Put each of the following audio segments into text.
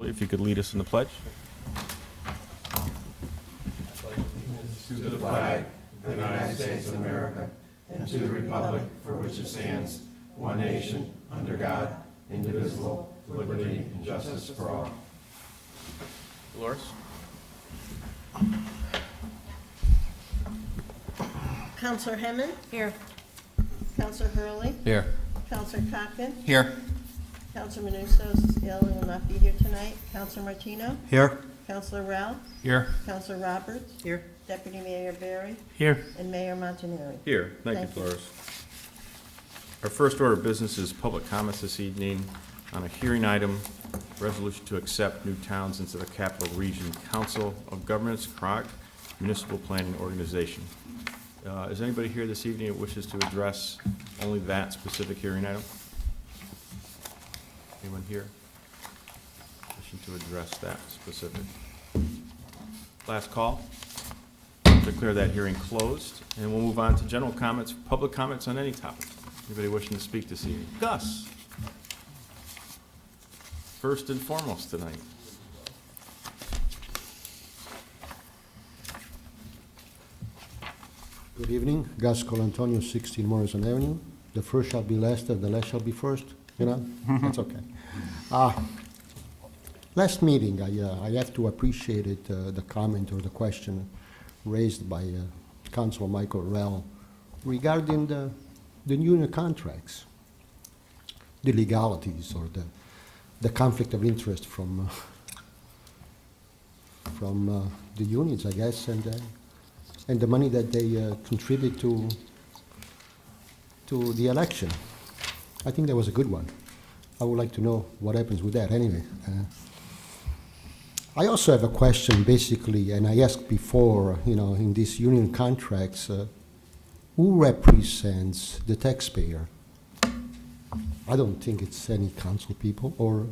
If you could lead us in the pledge. To the flag of the United States of America and to the republic for which it stands, one nation, under God, indivisible, with liberty and justice for all. Dolores? Counselor Hemmond? Here. Counselor Hurley? Here. Counselor Cocken? Here. Counselor Manustos is ill and will not be here tonight. Counselor Martino? Here. Counselor Ralph? Here. Counselor Roberts? Here. Deputy Mayor Barry? Here. And Mayor Montanari. Here. Thank you, Thank you. Dolores. Our first order of business is public comments this evening on a hearing item, resolution to accept new towns into the Capital Region Council of Governments, CROG, Municipal Planning Organization. Is anybody here this evening that wishes to address only that specific hearing item? Anyone here wishing to address that specific? Last call. Declare that hearing closed, and we'll move on to general comments, public comments on any topic. Anybody wishing to speak this evening? Gus. First and foremost tonight. Good evening, Gus Colantonio, 16 Morrison Avenue. The first shall be last and the last shall be first, you know? That's okay. Last meeting, I have to appreciate it, the comment or the question raised by Councilor Michael Rell regarding the union contracts, the legalities or the conflict of interest from the unions, I guess, and the money that they contribute to the election. I think that was a good one. I would like to know what happens with that anyway. I also have a question, basically, and I asked before, you know, in these union contracts, who represents the taxpayer? I don't think it's any council people or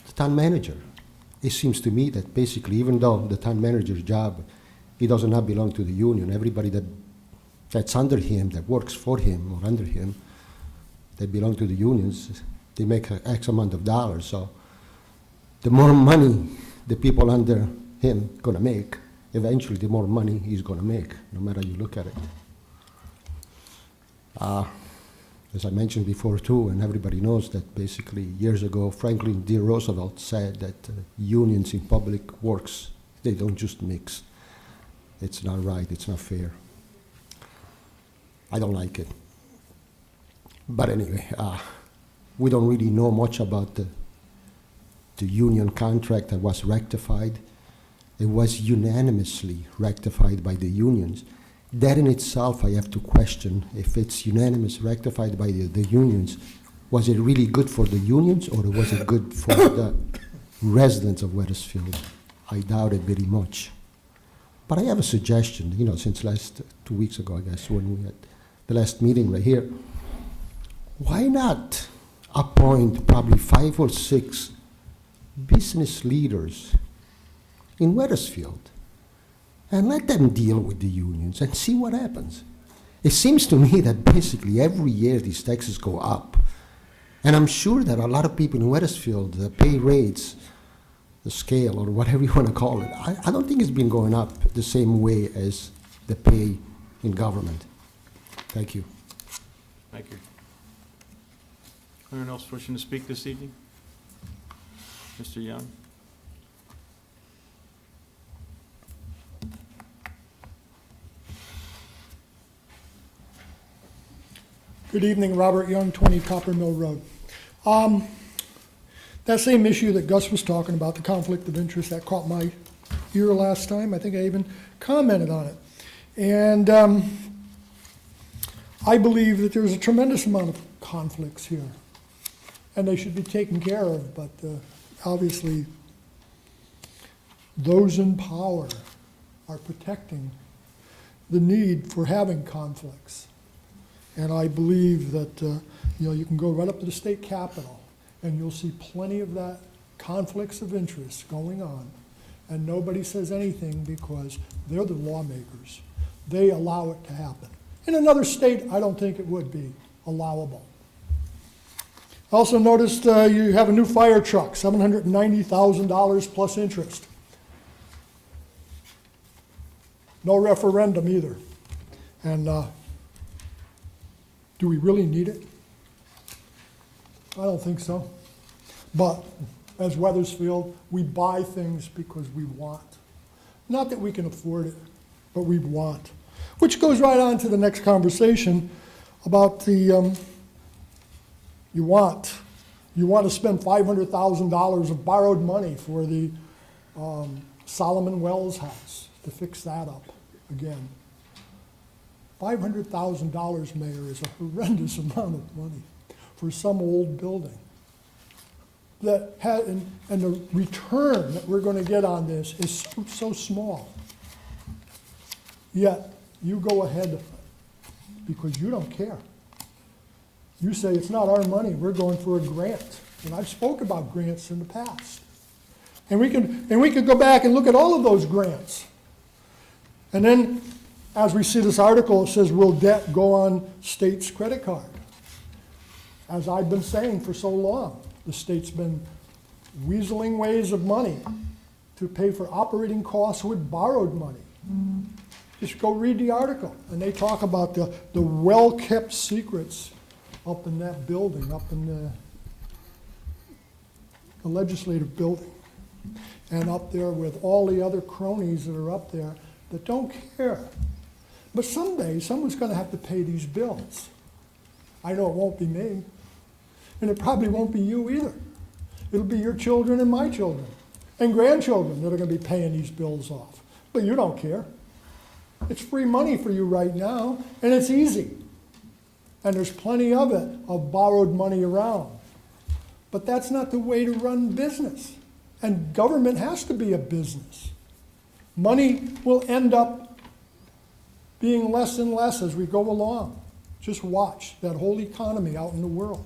the town manager. It seems to me that basically, even though the town manager's job, he does not belong to the union, everybody that's under him, that works for him or under him, they belong to the unions, they make X amount of dollars. So the more money the people under him gonna make, eventually the more money he's gonna make, no matter how you look at it. As I mentioned before too, and everybody knows that basically years ago, Franklin D. Roosevelt said that unions in public works, they don't just mix. It's not right, it's not fair. I don't like it. But anyway, we don't really know much about the union contract that was rectified. It was unanimously rectified by the unions. That in itself, I have to question if it's unanimous rectified by the unions. Was it really good for the unions or was it good for the residents of Wethersfield? I doubt it very much. But I have a suggestion, you know, since last 2 weeks ago, I guess, when we had the last meeting right here. Why not appoint probably 5 or 6 business leaders in Wethersfield and let them deal with the unions and see what happens? It seems to me that basically every year these taxes go up. And I'm sure that a lot of people in Wethersfield, the pay rates, the scale, or whatever you want to call it, I don't think it's been going up the same way as the pay in government. Thank you. Thank you. Anyone else wishing to speak this evening? Mr. Young? Good evening, Robert Young, 20 Copper Mill Road. That same issue that Gus was talking about, the conflict of interest, that caught my ear last time. I think I even commented on it. And I believe that there's a tremendous amount of conflicts here, and they should be taken care of, but obviously those in power are protecting the need for having conflicts. And I believe that you can go right up to the state capitol and you'll see plenty of that conflicts of interest going on, and nobody says anything because they're the lawmakers. They allow it to happen. In another state, I don't think it would be allowable. Also noticed you have a new fire truck, $790,000 plus interest. No referendum either. And do we really need it? I don't think so. But as Wethersfield, we buy things because we want. Not that we can afford it, but we want. Which goes right on to the next conversation about the, you want to spend $500,000 of borrowed money for the Solomon Wells house to fix that up again. $500,000, Mayor, is a horrendous amount of money for some old building. That had, and the return that we're going to get on this is so small. Yet, you go ahead because you don't care. You say, it's not our money, we're going for a grant. And I've spoke about grants in the past. And we could go back and look at all of those grants. And then, as we see this article, it says, will debt go on state's credit card? As I've been saying for so long, the state's been weaseling ways of money to pay for operating costs with borrowed money. Just go read the article, and they talk about the well-kept secrets up in that building, up in the legislative building, and up there with all the other cronies that are up there that don't care. But someday, someone's going to have to pay these bills. I know it won't be me, and it probably won't be you either. It'll be your children and my children and grandchildren that are going to be paying these bills off. But you don't care. It's free money for you right now, and it's easy. And there's plenty of it, of borrowed money around. But that's not the way to run business. And government has to be a business. Money will end up being less and less as we go along. Just watch that whole economy out in the world.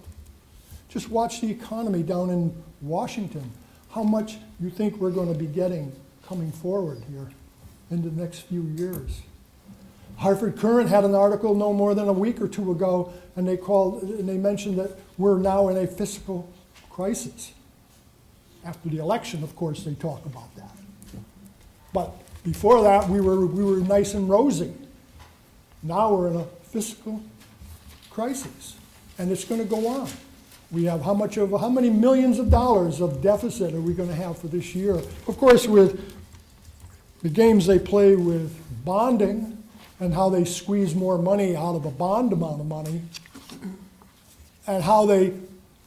Just watch the economy down in Washington, how much you think we're going to be getting coming forward here in the next few years. Hartford Courant had an article no more than a week or two ago, and they mentioned that we're now in a fiscal crisis. After the election, of course, they talk about that. But before that, we were nice and rosy. Now we're in a fiscal crisis, and it's going to go on. We have how many millions of dollars of deficit are we going to have for this year? Of course, with the games they play with bonding and how they squeeze more money out of a bond amount of money and how they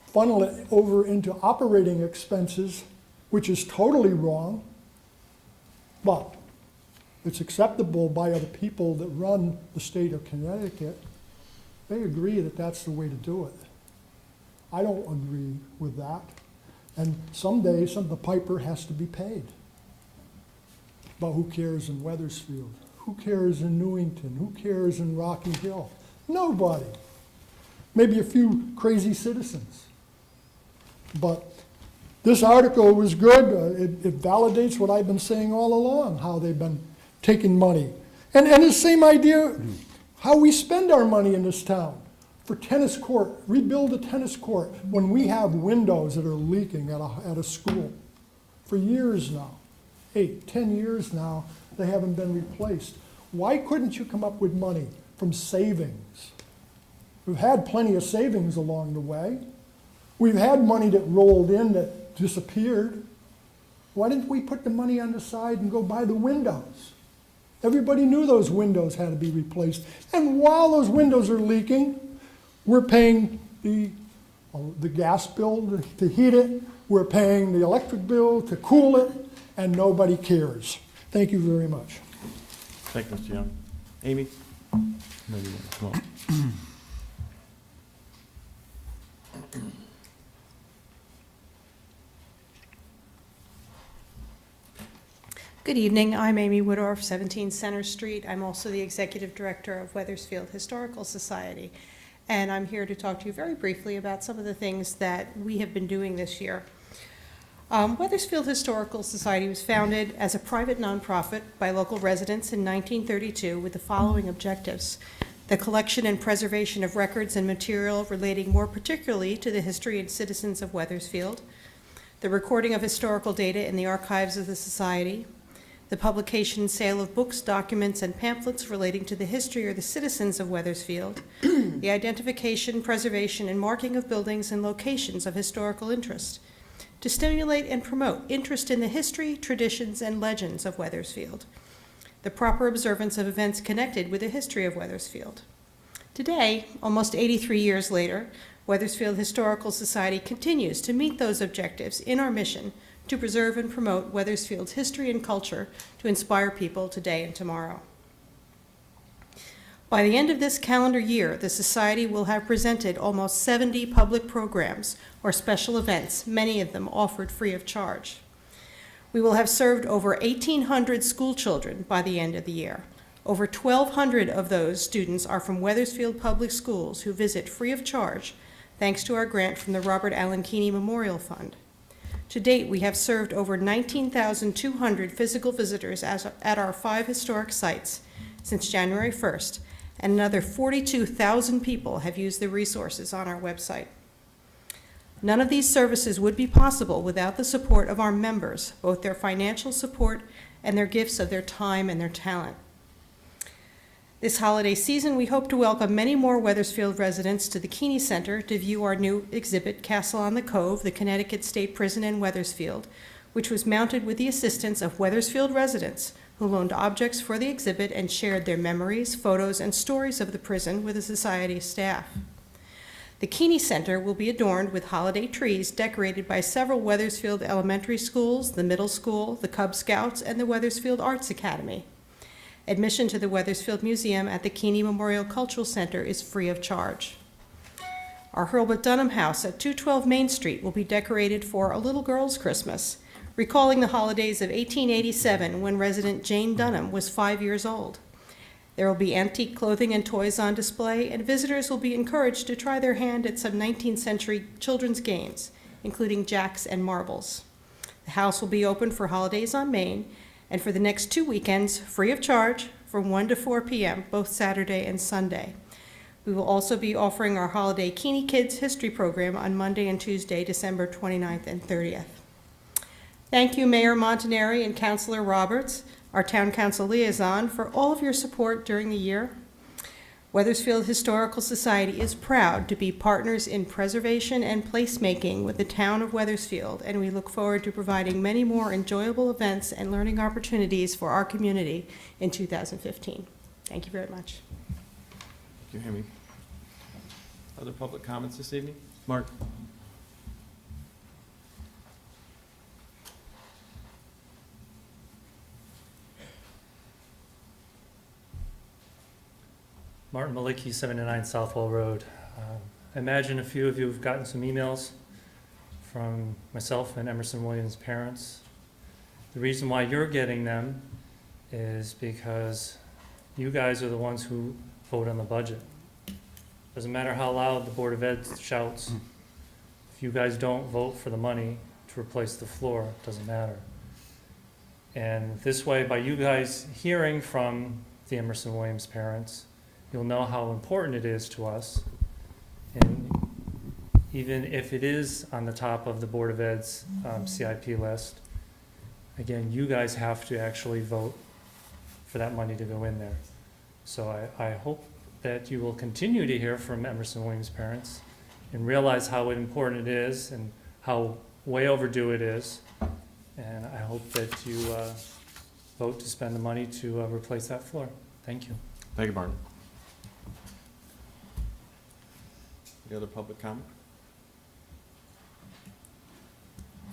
funnel it over into operating expenses, which is totally wrong, but it's acceptable by other people that run the state of Connecticut. They agree that that's the way to do it. I don't agree with that. And someday, the piper has to be paid. But who cares in Wethersfield? Who cares in Newington? Who cares in Rocky Hill? Nobody. Maybe a few crazy citizens. But this article was good. It validates what I've been saying all along, how they've been taking money. And the same idea, how we spend our money in this town. For tennis court, rebuild a tennis court when we have windows that are leaking at a school. For years now, 8, 10 years now, they haven't been replaced. Why couldn't you come up with money from savings? We've had plenty of savings along the way. We've had money that rolled in that disappeared. Why didn't we put the money on the side and go buy the windows? Everybody knew those windows had to be replaced. And while those windows are leaking, we're paying the gas bill to heat it. We're paying the electric bill to cool it, and nobody cares. Thank you very much. Thank you, Mr. Young. Amy? Maybe you want to come up. Good evening. I'm Amy Woodorf, 17 Center Street. I'm also the Executive Director of Wethersfield Historical Society. And I'm here to talk to you very briefly about some of the things that we have been doing this year. Wethersfield Historical Society was founded as a private nonprofit by local residents in 1932 with the following objectives. the collection and preservation of records and material relating more particularly to the history and citizens of Wethersfield, the recording of historical data in the archives of the Society, the publication and sale of books, documents, and pamphlets relating to the history or the citizens of Wethersfield, the identification, preservation, and marking of buildings and locations of historical interest, to stimulate and promote interest in the history, traditions, and legends of Wethersfield, the proper observance of events connected with the history of Wethersfield. Today, almost 83 years later, Wethersfield Historical Society continues to meet those objectives in our mission to preserve and promote Wethersfield's history and culture to inspire people today and tomorrow. By the end of this calendar year, the Society will have presented almost 70 public programs or special events, many of them offered free of charge. We will have served over 1,800 school children by the end of the year. Over 1,200 of those students are from Wethersfield Public Schools who visit free of charge, thanks to our grant from the Robert Allen Keeney Memorial Fund. To date, we have served over 19,200 physical visitors at our 5 historic sites since January 1st, and another 42,000 people have used the resources on our website. None of these services would be possible without the support of our members, both their financial support and their gifts of their time and their talent. This holiday season, we hope to welcome many more Wethersfield residents to the Keeney Center to view our new exhibit, Castle on the Cove, the Connecticut State Prison in Wethersfield, which was mounted with the assistance of Wethersfield residents who loaned objects for the exhibit and shared their memories, photos, and stories of the prison with the Society's staff. The Keeney Center will be adorned with holiday trees decorated by several Wethersfield elementary schools, the middle school, the Cub Scouts, and the Wethersfield Arts Academy. Admission to the Wethersfield Museum at the Keeney Memorial Cultural Center is free of charge. Our Hurlbut Dunham House at 212 Main Street will be decorated for a little girl's Christmas, recalling the holidays of 1887 when resident Jane Dunham was 5 years old. There will be antique clothing and toys on display, and visitors will be encouraged to try their hand at some 19th century children's games, including jacks and marbles. The house will be open for holidays on Main, and for the next 2 weekends, free of charge, from 1 to 4 p.m., both Saturday and Sunday. We will also be offering our holiday Keeney Kids History program on Monday and Tuesday, December 29th and 30th. Thank you, Mayor Montanari and Councilor Roberts, our Town Council liaison, for all of your support during the year. Wethersfield Historical Society is proud to be partners in preservation and placemaking with the town of Wethersfield, and we look forward to providing many more enjoyable events and learning opportunities for our community in 2015. Thank you very much. Thank you, Amy. Other public comments this evening? Mark? Martin Malicki, 79 Southwell Road. I imagine a few of you have gotten some emails from myself and Emerson Williams' parents. The reason why you're getting them is because you guys are the ones who vote on the budget. Doesn't matter how loud the Board of Ed shouts. If you guys don't vote for the money to replace the floor, it doesn't matter. And this way, by you guys hearing from the Emerson Williams parents, you'll know how important it is to us. And even if it is on the top of the Board of Ed's CIP list, again, you guys have to actually vote for that money to go in there. So I hope that you will continue to hear from Emerson Williams parents and realize how important it is and how way overdue it is. And I hope that you vote to spend the money to replace that floor. Thank you. Thank you, Martin. Any other public comment?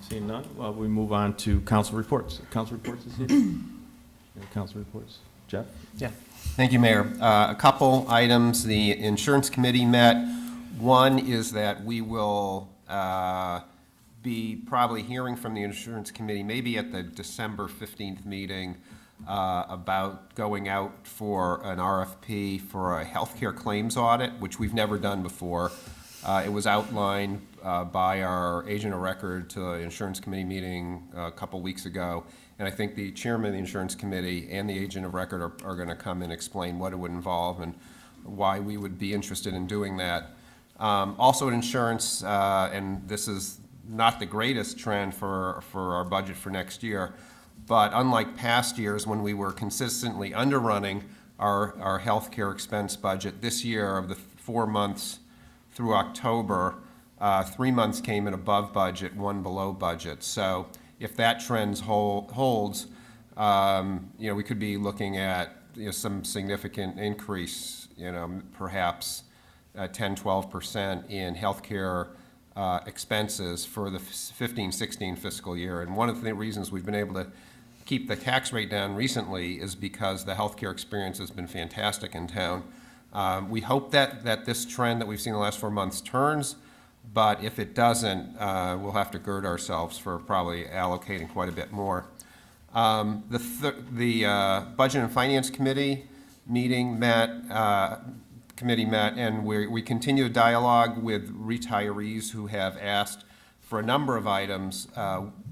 Seeing none, well, we move on to council reports. Council reports this evening? Any council reports? Jeff? Yeah. Thank you, Mayor. A couple items. The insurance committee met. One is that we will be probably hearing from the insurance committee maybe at the December 15th meeting about going out for an RFP for a healthcare claims audit, which we've never done before. It was outlined by our agent of record to the insurance committee meeting a couple weeks ago, and I think the chairman of the insurance committee and the agent of record are going to come and explain what it would involve and why we would be interested in doing that. Also in insurance, and this is not the greatest trend for our budget for next year, but unlike past years when we were consistently underrunning our healthcare expense budget, this year of the 4 months through October, 3 months came in above budget, 1 below budget. So if that trend holds, we could be looking at some significant increase, perhaps 10-12% in healthcare expenses for the 15-16 fiscal year. And one of the reasons we've been able to keep the tax rate down recently is because the healthcare experience has been fantastic in town. We hope that this trend that we've seen the last 4 months turns, but if it doesn't, we'll have to gird ourselves for probably allocating quite a bit more. The Budget and Finance Committee met, and we continue a dialogue with retirees who have asked for a number of items,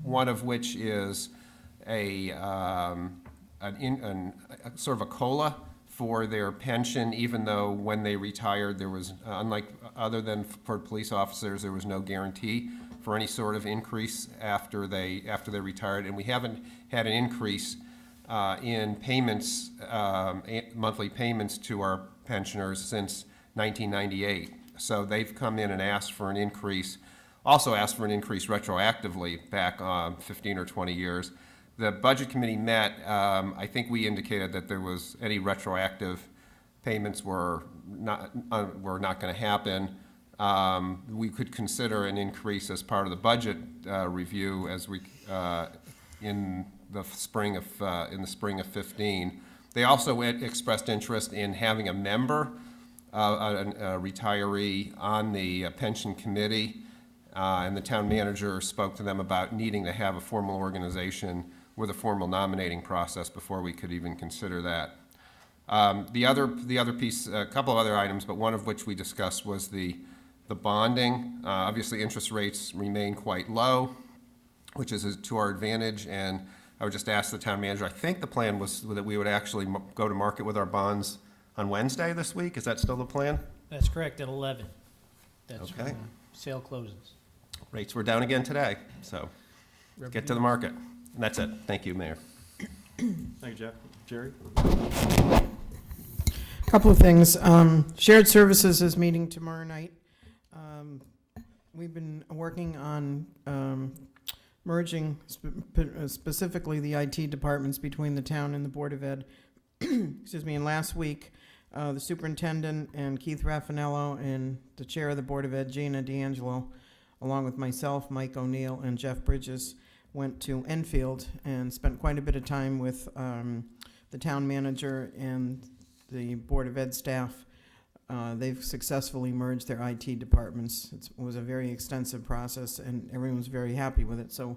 one of which is a sort of a COLA for their pension, even though when they retired, there was, other than for police officers, there was no guarantee for any sort of increase after they retired, and we haven't had an increase in payments, monthly payments to our pensioners since 1998. So they've come in and asked for an increase, also asked for an increase retroactively back 15 or 20 years. The Budget Committee met. I think we indicated that there was any retroactive payments were not going to happen. We could consider an increase as part of the budget review as we in the spring of 15. They also expressed interest in having a member, a retiree, on the pension committee, and the town manager spoke to them about needing to have a formal organization with a formal nominating process before we could even consider that. The other piece, a couple of other items, but one of which we discussed was the bonding. Obviously, interest rates remain quite low, which is to our advantage, and I would just ask the town manager, I think the plan was that we would actually go to market with our bonds on Wednesday this week. Is that still the plan? That's correct, at 11. That's Okay. when the sale closes. Rates were down again today, so let's get to the market. And that's it. Thank you, Mayor. Thank you, Jeff. Jerry? Couple of things. Shared Services is meeting tomorrow night. We've been working on merging specifically the IT departments between the town and the Board of Ed. Excuse me. And last week, the superintendent and Keith Raffanello and the chair of the Board of Ed, Gina D'Angelo, along with myself, Mike O'Neill, and Jeff Bridges, went to Enfield and spent quite a bit of time with the town manager and the Board of Ed staff. They've successfully merged their IT departments. It was a very extensive process, and everyone was very happy with it. So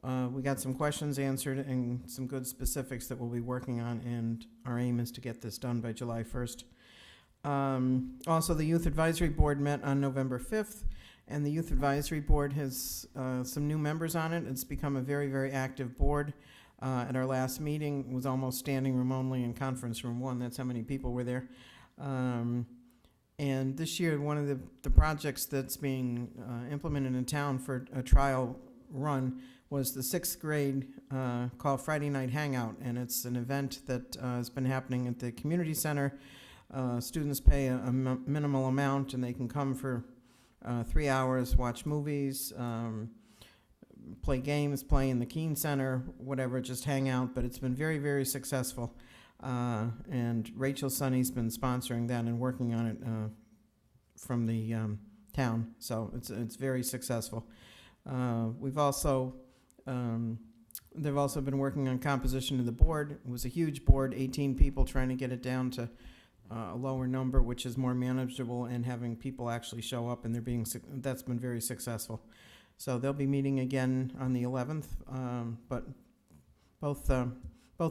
we got some questions answered and some good specifics that we'll be working on, and our aim is to get this done by July 1st. Also, the Youth Advisory Board met on November 5th, and the Youth Advisory Board has some new members on it. It's become a very, very active board. At our last meeting, it was almost standing room only in conference room 1. That's how many people were there. And this year, one of the projects that's being implemented in town for a trial run was the 6th grade called Friday Night Hangout, and it's an event that has been happening at the community center. Students pay a minimal amount, and they can come for 3 hours, watch movies, play games, play in the Keene Center, whatever, just hang out. But it's been very, very successful. And Rachel Sonny's been sponsoring that and working on it from the town. So it's very successful. We've also, they've also been working on composition of the board. It was a huge board, 18 people, trying to get it down to a lower number, which is more manageable, and having people actually show up, and that's been very successful. So they'll be meeting again on the 11th, but both the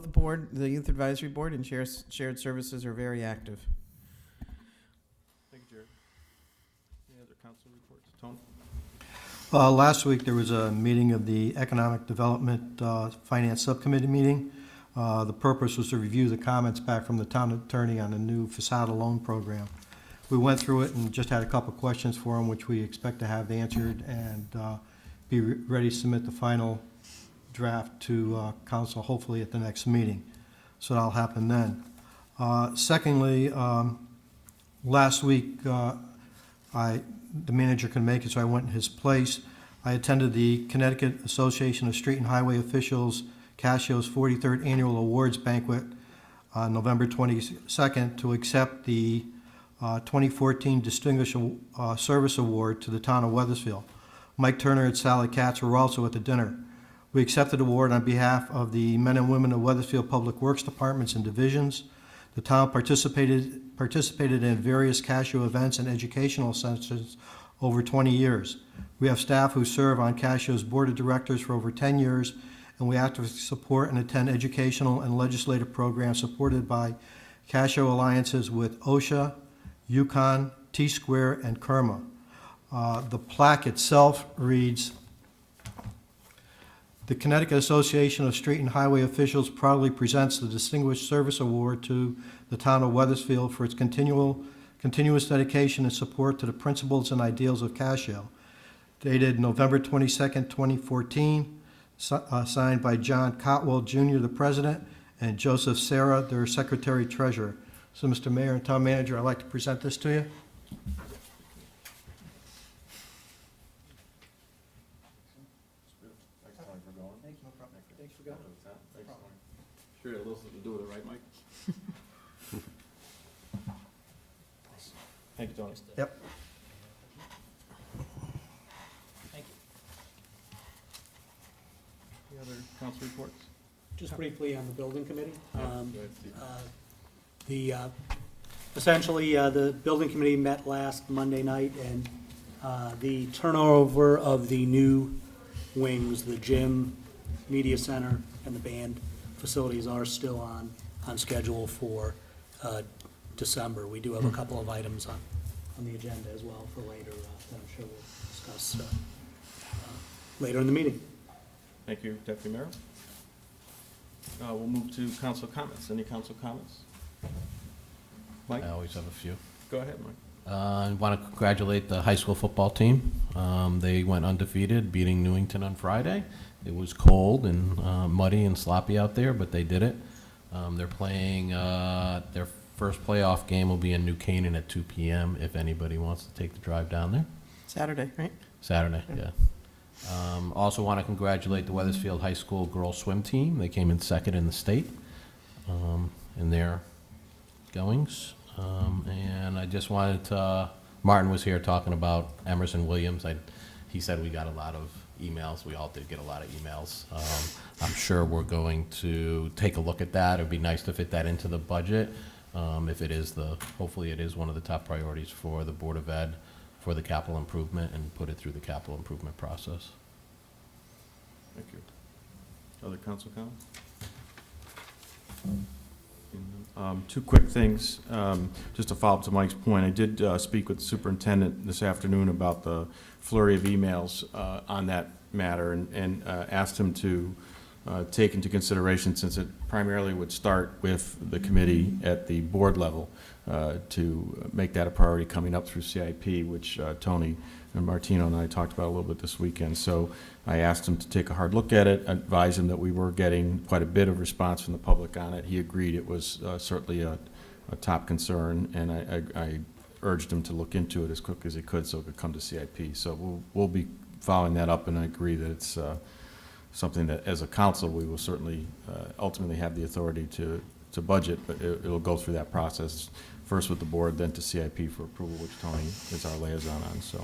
board, the Youth Advisory Board, and Shared Services are very active. Thank you, Jerry. Any other council reports? Tony? Last week, there was a meeting of the Economic Development Finance Subcommittee meeting. The purpose was to review the comments back from the town attorney on the new facade loan program. We went through it and just had a couple of questions for him, which we expect to have answered and be ready to submit the final draft to council hopefully at the next meeting. So that'll happen then. Secondly, last week, the manager couldn't make it, so I went in his place. I attended the Connecticut Association of Street and Highway Officials Casio's 43rd Annual Awards Banquet on November 22nd to accept the 2014 Distinguished Service Award to the town of Wethersfield. Mike Turner and Sally Katz were also at the dinner. We accepted the award on behalf of the men and women of Wethersfield Public Works Departments and divisions. The town participated in various Casio events and educational sessions over 20 years. We have staff who serve on Casio's board of directors for over 10 years, and we actively support and attend educational and legislative programs supported by Casio alliances with OSHA, UConn, T-Square, and KERMA. The plaque itself reads, "The Connecticut Association of Street and Highway Officials proudly presents the Distinguished Service Award to the town of Wethersfield for its continuous dedication and support to the principles and ideals of Casio." Dated November 22nd, 2014, signed by John Cotwell Jr., the president, and Joseph Sarah, their secretary-treasurer. So, Mr. Mayor and Town Manager, I'd like to present this to you. Sure, you had a little something to do with it, right, Mike? Thank you, Tony. Yep. Thank you. Any other council reports? Just briefly on the building committee. Go ahead, Steve. Essentially, the building committee met last Monday night, and the turnover of the new wings, the gym, media center, and the band facilities are still on schedule for December. We do have a couple of items on the agenda as well for later that I'm sure we'll discuss later in the meeting. Thank you, Deputy Mayor. We'll move to council comments. Any council comments? Mike? I always have a few. Go ahead, Mike. I want to congratulate the high school football team. They went undefeated, beating Newington on Friday. It was cold and muddy and sloppy out there, but they did it. They're playing, their first playoff game will be in New Canaan at 2 p.m. if anybody wants to take the drive down there. Saturday, right? Saturday, yeah. Also want to congratulate the Wethersfield High School girls swim team. They came in second in the state in their goings. And I just wanted to, Martin was here talking about Emerson Williams. He said we got a lot of emails. We all did get a lot of emails. I'm sure we're going to take a look at that. It'd be nice to fit that into the budget. If it is hopefully it is one of the top priorities for the Board of Ed for the capital improvement and put it through the capital improvement process. Thank you. Other council comments? Two quick things. Just to follow up to Mike's point, I did speak with the superintendent this afternoon about the flurry of emails on that matter and asked him to take into consideration, since it primarily would start with the committee at the board level, to make that a priority coming up through CIP, which Tony and Martino and I talked about a little bit this weekend. So I asked him to take a hard look at it, advise him that we were getting quite a bit of response from the public on it. He agreed it was certainly a top concern, and I urged him to look into it as quick as he could so it could come to CIP. So we'll be following that up, and I agree that it's something that, as a council, we will certainly ultimately have the authority to budget, but it'll go through that process, first with the board, then to CIP for approval, which Tony is our liaison on. So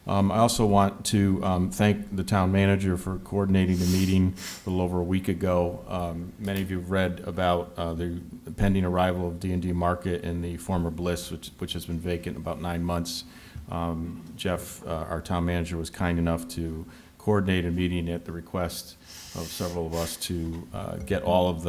I also want to thank the town manager for coordinating the meeting a little over a week ago. Many of you have read about the pending arrival of D&D Market in the former Bliss, which has been vacant about 9 months. Jeff, our town manager, was kind enough to coordinate a meeting at the request of several of us to get all of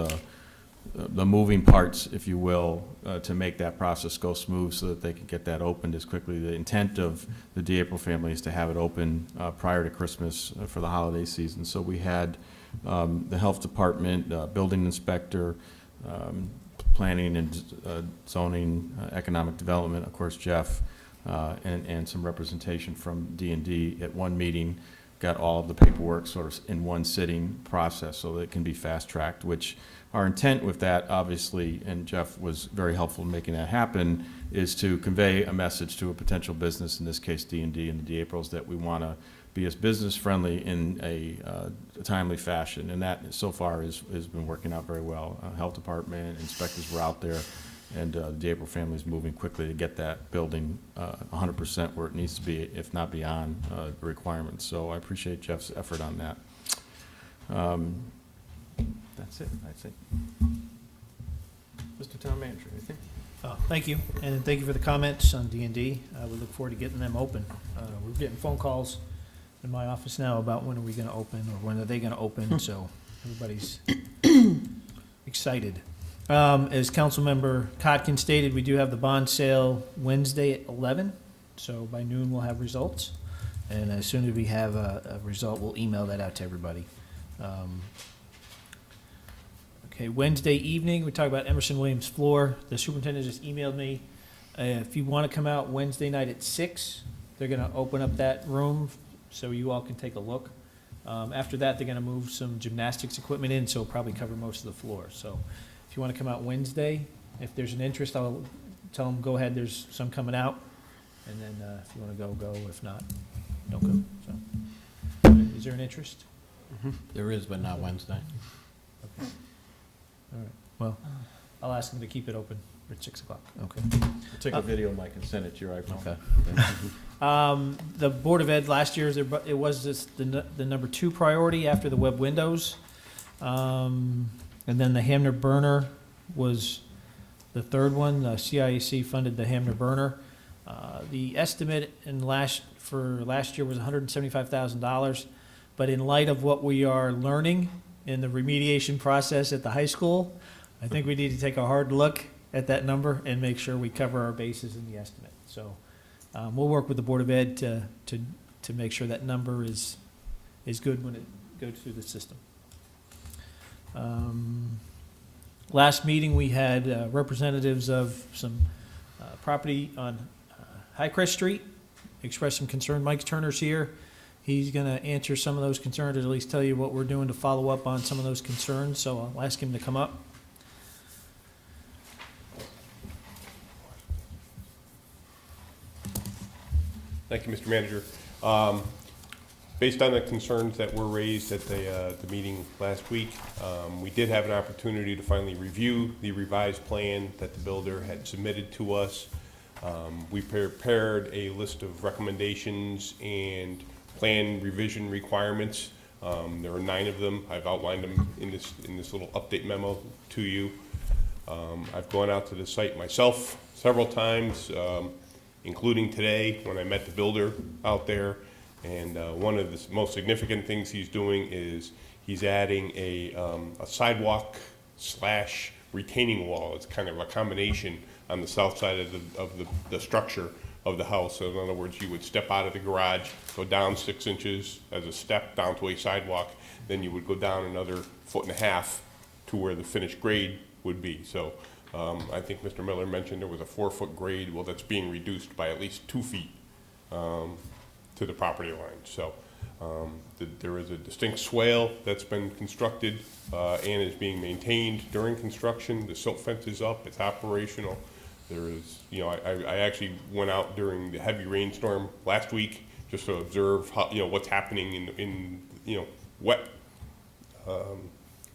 the moving parts, if you will, to make that process go smooth so that they can get that opened as quickly. The intent of the DiApril family is to have it open prior to Christmas for the holiday season. So we had the health department, building inspector, planning and zoning, economic development, of course, Jeff, and some representation from D&D at one meeting, got all of the paperwork sort of in one sitting process so that it can be fast-tracked, which our intent with that, obviously, and Jeff was very helpful in making that happen, is to convey a message to a potential business, in this case D&D and the D-Aprils, that we want to be as business-friendly in a timely fashion, and that so far has been working out very well. Health department, inspectors were out there, and the D-April family is moving quickly to get that building 100% where it needs to be, if not beyond the requirements. So I appreciate Jeff's effort on that. That's it, I think. Mr. Town Manager, anything? Thank you, and thank you for the comments on D&D. We look forward to getting them open. We're getting phone calls in my office now about when are we going to open, or when are they going to open, so everybody's excited. As Councilmember Kotkin stated, we do have the bond sale Wednesday at 11, so by noon we'll have results. And as soon as we have a result, we'll email that out to everybody. Okay, Wednesday evening, we talk about Emerson Williams floor. The superintendent just emailed me. If you want to come out Wednesday night at 6, they're going to open up that room so you all can take a look. After that, they're going to move some gymnastics equipment in, so it'll probably cover most of the floor. So if you want to come out Wednesday, if there's an interest, I'll tell them, go ahead, there's some coming out. And then if you want to go, go. If not, don't go. So, is there an interest? There is, but not Wednesday. Okay. All right. Well, I'll ask them to keep it open at 6 o'clock. Okay. I'll take a video, Mike, and send it to your iPhone. Okay. The Board of Ed last year, it was the number 2 priority after the web windows. And then the Hamner burner was the third one. The CIAC funded the Hamner burner. The estimate for last year was $175,000. But in light of what we are learning in the remediation process at the high school, I think we need to take a hard look at that number and make sure we cover our bases in the estimate. So we'll work with the Board of Ed to make sure that number is good when it goes through the system. Last meeting, we had representatives of some property on Highcrest Street express some concern. Mike Turner's here. He's going to answer some of those concerns, or at least tell you what we're doing to follow up on some of those concerns. So I'll ask him to come up. Thank you, Mr. Manager. Based on the concerns that were raised at the meeting last week, we did have an opportunity to finally review the revised plan that the builder had submitted to us. We prepared a list of recommendations and plan revision requirements. There are 9 of them. I've outlined them in this little update memo to you. I've gone out to the site myself several times, including today when I met the builder out there. And one of the most significant things he's doing is he's adding a sidewalk / retaining wall. It's kind of a combination on the south side of the structure of the house. So in other words, you would step out of the garage, go down 6 inches as a step down to a sidewalk, then you would go down another 1.5 feet to where the finished grade would be. So I think Mr. Miller mentioned there was a 4-foot grade. Well, that's being reduced by at least 2 feet to the property line. So there is a distinct swale that's been constructed and is being maintained during construction. The silt fence is up, it's operational. There is, I actually went out during the heavy rainstorm last week just to observe how, what's happening in wet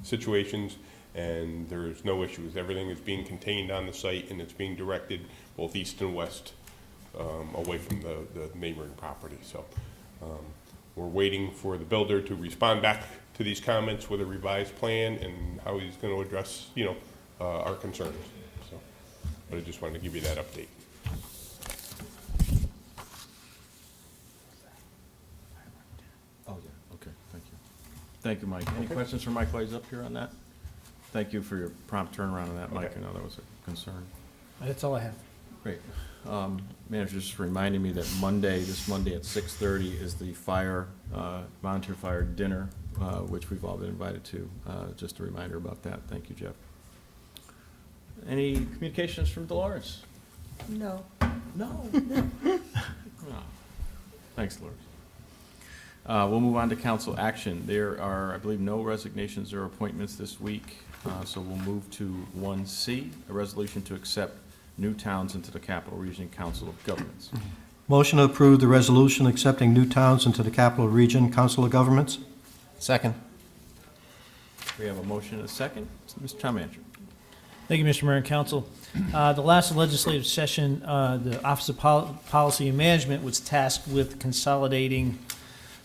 situations, and there's no issues. Everything is being contained on the site, and it's being directed both east and west away from the neighboring property. So we're waiting for the builder to respond back to these comments with a revised plan and how he's going to address, our concerns. So, but I just wanted to give you that update. Oh, yeah, okay, thank you. Thank you, Mike. Any questions for Mike while he's up here on that? Thank you for your prompt turnaround on that, Mike. I know that was a concern. That's all I have. Great. Manager just reminding me that this Monday at 6:30 is the volunteer fire dinner which we've all been invited to. Just a reminder about that. Thank you, Jeff. Any communications from Dolores? No. No. Oh. Thanks, Dolores. We'll move on to council action. There are, I believe, no resignations or appointments this week, so we'll move to 1C, a resolution to accept new towns into the Capital Region Council of Governments. Motion to approve the resolution accepting new towns into the Capital Region Council of Governments. Second. We have a motion and a second. Mr. Town Manager. Thank you, Mr. Mayor and Council. The last legislative session, the Office of Policy and Management was tasked with consolidating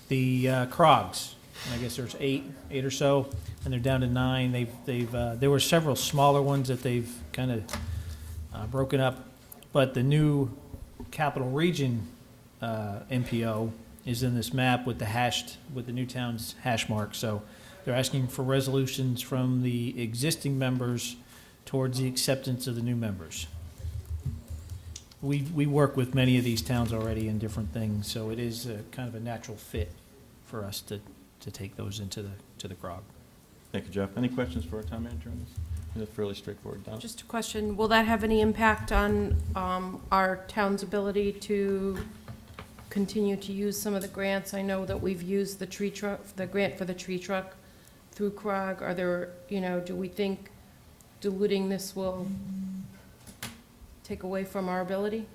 the CROGs. And I guess there's eight or so, and they're down to 9. There were several smaller ones that they've kind of broken up, but the new Capital Region MPO is in this map with the new town's hash mark. So they're asking for resolutions from the existing members towards the acceptance of the new members. We work with many of these towns already in different things, so it is kind of a natural fit for us to take those into the CROG. Thank you, Jeff. Any questions for our Town Manager on this? It's fairly straightforward. Don? Just a question, will that have any impact on our town's ability to continue to use some of the grants? I know that we've used the tree truck, the grant for the tree truck through CROG. Are there, do we think diluting this will take away from our ability?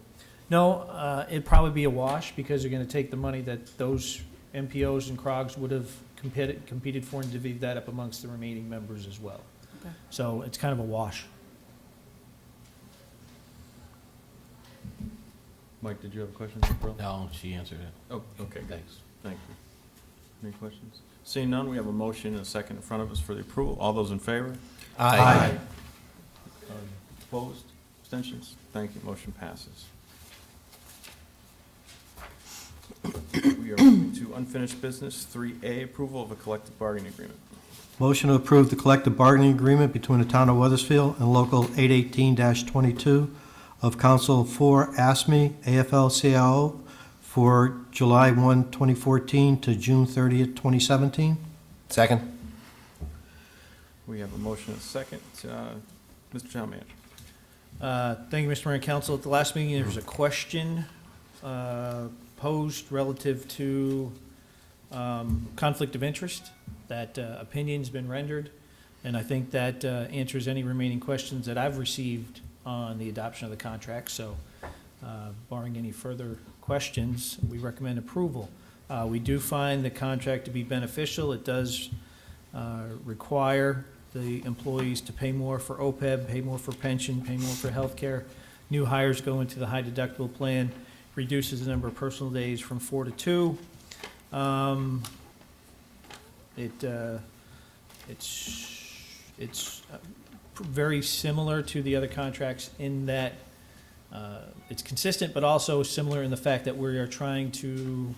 No, it'd probably be a wash because they're going to take the money that those MPOs and CROGs would have competed for and divvy that up amongst the remaining members as well. Okay. So it's kind of a wash. Mike, did you have a question for Brill? No, she answered it. Oh, okay. Thanks. Thank you. Any questions? Seeing none, we have a motion and a second in front of us for the approval. All those in favor? Aye. Opposed? Abstentions? Thank you. Motion passes. We are moving to unfinished business. 3A, approval of a collective bargaining agreement. Motion to approve the collective bargaining agreement between the town of Wethersfield and Local 818-22 of Council for ASME AFL-CIO for July 1, 2014 to June 30th, 2017. Second. We have a motion and a second. Mr. Town Manager. Thank you, Mr. Mayor and Council. At the last meeting, there was a question posed relative to conflict of interest. That opinion's been rendered, and I think that answers any remaining questions that I've received on the adoption of the contract. So barring any further questions, we recommend approval. We do find the contract to be beneficial. It does require the employees to pay more for OPEB, pay more for pension, pay more for health care. New hires go into the high deductible plan, reduces the number of personal days from 4 to 2. It's very similar to the other contracts in that it's consistent, but also similar in the fact that we are trying to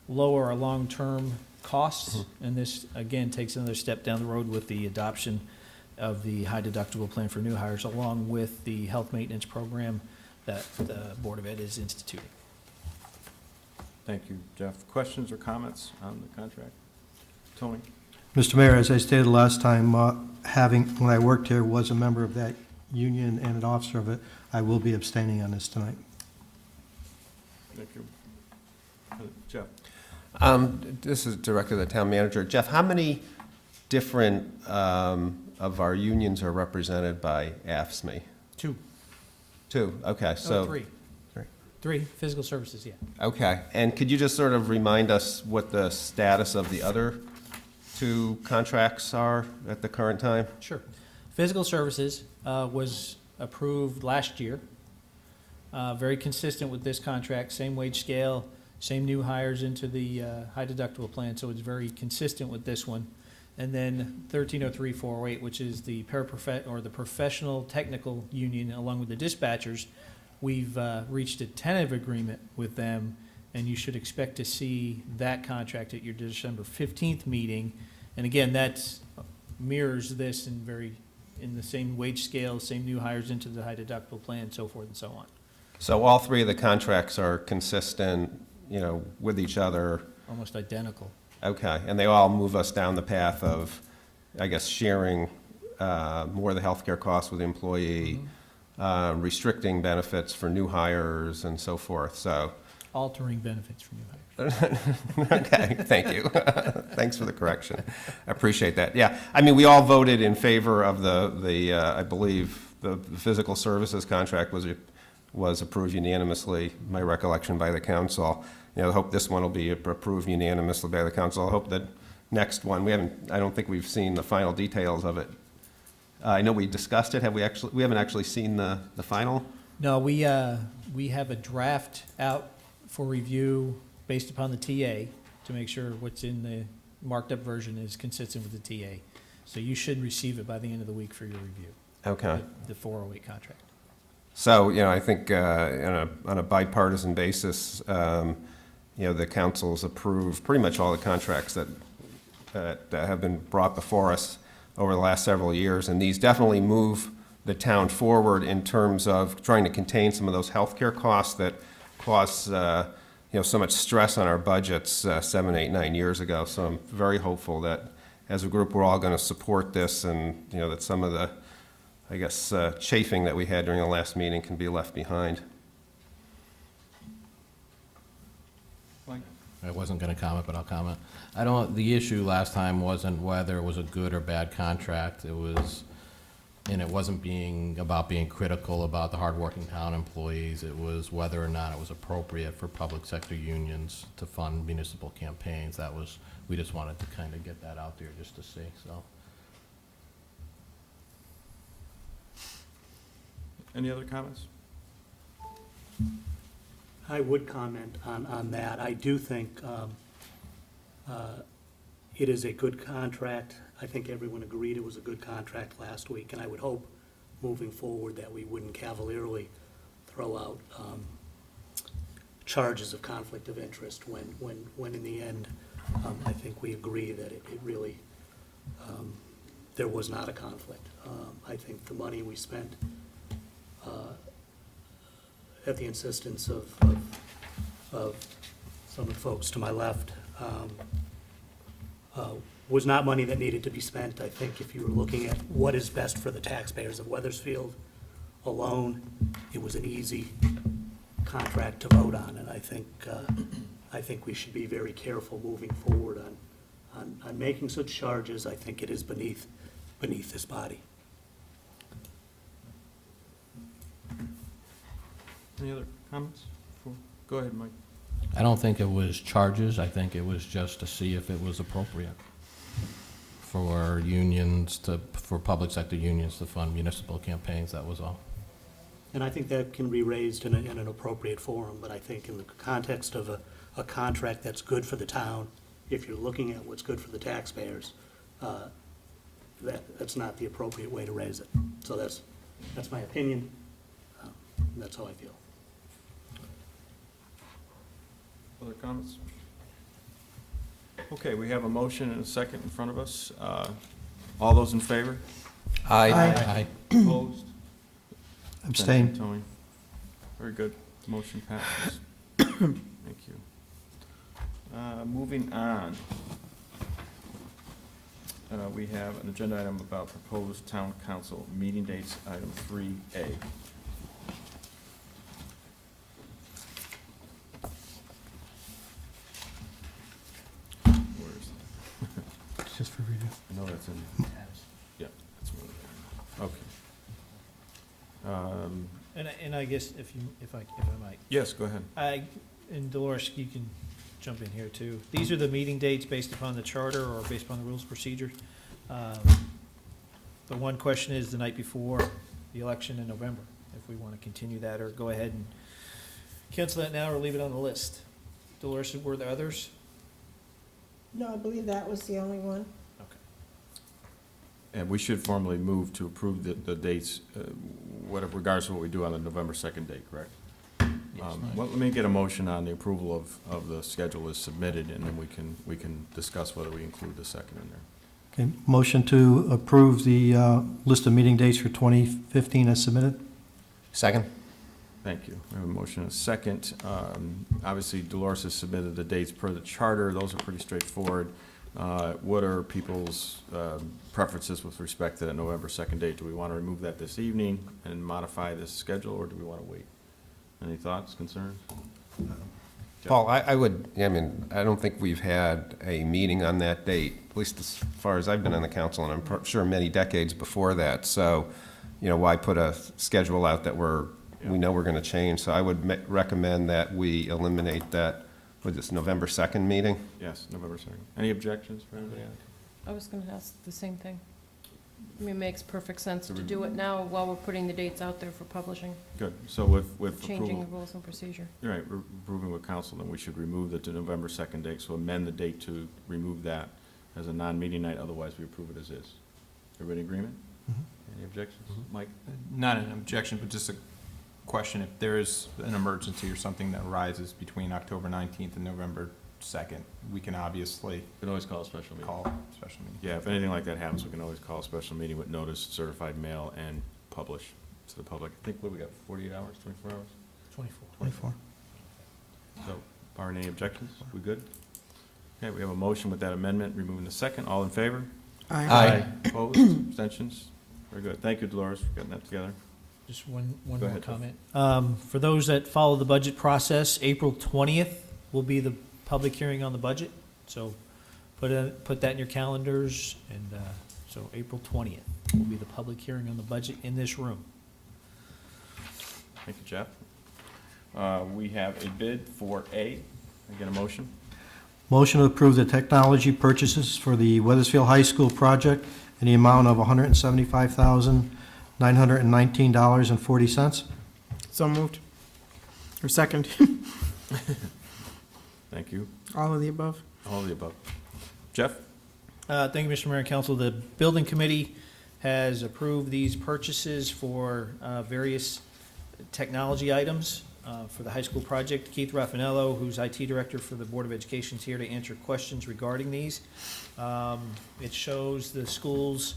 lower our long-term costs. And this, again, takes another step down the road with the adoption of the high deductible plan for new hires, along with the health maintenance program that the Board of Ed is instituting. Thank you, Jeff. Questions or comments on the contract? Tony? Mr. Mayor, as I stated last time, when I worked here, was a member of that union and an officer of it, I will be abstaining on this tonight. Thank you. Jeff? This is directed to the town manager. Jeff, how many different of our unions are represented by AFSCME? 2. 2, okay, so. 3. 3, physical services, yeah. Okay, and could you just sort of remind us what the status of the other 2 contracts are at the current time? Sure. Physical services was approved last year. Very consistent with this contract, same wage scale, same new hires into the high deductible plan, so it's very consistent with this one. And then 1303-408, which is the the professional technical union, along with the dispatchers, we've reached a tentative agreement with them, and you should expect to see that contract at your December 15th meeting. And again, that mirrors this in the same wage scale, same new hires into the high deductible plan, so forth and so on. So all 3 of the contracts are consistent, with each other? Almost identical. Okay, and they all move us down the path of, I guess, sharing more of the healthcare costs with the employee, restricting benefits for new hires and so forth, so. Altering benefits for new hires. Okay, thank you. Thanks for the correction. I appreciate that. Yeah, I mean, we all voted in favor of I believe, the physical services contract was approved unanimously, my recollection, by the council. You know, I hope this one will be approved unanimously by the council. I hope that next one, I don't think we've seen the final details of it. I know we discussed it. We haven't actually seen the final? No, we have a draft out for review based upon the TA to make sure what's in the marked up version is consistent with the TA. So you should receive it by the end of the week for your review. Okay. The 408 contract. So, you know, I think on a bipartisan basis, you know, the council's approved pretty much all the contracts that have been brought before us over the last several years, and these definitely move the town forward in terms of trying to contain some of those healthcare costs that caused you know, so much stress on our budgets 7, 8, 9 years ago. So I'm very hopeful that as a group we're all going to support this, and you know, that some of the, I guess, chafing that we had during the last meeting can be left behind. I wasn't going to comment, but I'll comment. The issue last time wasn't whether it was a good or bad contract. It wasn't about being critical about the hardworking town employees. It was whether or not it was appropriate for public sector unions to fund municipal campaigns. We just wanted to kind of get that out there just to see, so. Any other comments? I would comment on that. I do think it is a good contract. I think everyone agreed it was a good contract last week, and I would hope moving forward that we wouldn't cavalierly throw out charges of conflict of interest when in the end, I think we agree that it really, there was not a conflict. I think the money we spent at the insistence of some of the folks to my left, was not money that needed to be spent. I think if you were looking at what is best for the taxpayers of Wethersfield alone, it was an easy contract to vote on, and I think we should be very careful moving forward on making such charges. I think it is beneath this body. Any other comments? Go ahead, Mike. I don't think it was charges. I think it was just to see if it was appropriate for for public sector unions to fund municipal campaigns. That was all. And I think that can be raised in an appropriate forum, but I think in the context of a contract that's good for the town, if you're looking at what's good for the taxpayers, that's not the appropriate way to raise it. So that's my opinion. That's how I feel. Other comments? Okay, we have a motion and a second in front of us. All those in favor? Aye. Opposed? Abstain. Tony? Very good. Motion passes. Thank you. Moving on. We have an agenda item about proposed town council meeting dates, item 3A. Just for review. No, that's in, yeah, that's one. Okay. And I guess if I might. Yes, go ahead. And Dolores, you can jump in here too. These are the meeting dates based upon the charter or based upon the rules of procedure. The one question is the night before the election in November, if we want to continue that or go ahead and cancel that now or leave it on the list. Dolores, were there others? No, I believe that was the only one. Okay. And we should formally move to approve the dates, regardless of what we do on the November 2nd date, correct? Well, let me get a motion on the approval of the schedule as submitted, and then we can discuss whether we include the second in there. Okay, motion to approve the list of meeting dates for 2015 as submitted? Second? Thank you. We have a motion and a second. Obviously, Dolores has submitted the dates per the charter. Those are pretty straightforward. What are people's preferences with respect to that November 2nd date? Do we want to remove that this evening and modify this schedule, or do we want to wait? Any thoughts, concerns? Paul, I don't think we've had a meeting on that date, at least as far as I've been on the council, and I'm sure many decades before that. So, why put a schedule out that we know we're going to change? So I would recommend that we eliminate that with this November 2nd meeting. Yes, November 2nd. Any objections for anybody else? I was gonna ask the same thing. I mean, it makes perfect sense to do it now while we're putting the dates out there for publishing, Good. So with changing the approval, rules and procedure. you're right, we're approving with council, then we should remove the November 2nd date. So amend the date to remove that as a non-meeting night. Otherwise, we approve it as is. Everybody in agreement? Any objections? Mike? Not an objection, but just a question. If there is an emergency or something that arises between October 19th and November 2nd, we can obviously We can always call a special meeting. call a special meeting. Yeah, if anything like that happens, we can always call a special meeting with notice, certified mail, and publish to the public. I think, what, we got 48 hours, 24 hours? 24. So, barring any objections, we good? Okay, we have a motion with that amendment, removing the second. All in favor? Aye. Opposed? Abstentions? Very good. Thank you, Dolores, for getting that together. Just one Go more ahead, Jeff. comment. For those that follow the budget process, April 20th will be the public hearing on the budget. So put that in your calendars, and so April 20th will be the public hearing on the budget in this room. Thank you, Jeff. We have a bid for A. Can I get a motion? Motion to approve the technology purchases for the Wethersfield High School project in the amount of $175,919.40. So moved. Or second. Thank you. All of the above. All of the above. Jeff? Thank you, Mr. Mayor and Council. The building committee has approved these purchases for various technology items for the high school project. Keith Raffanello, who's IT director for the Board of Education, is here to answer questions regarding these. It shows the school's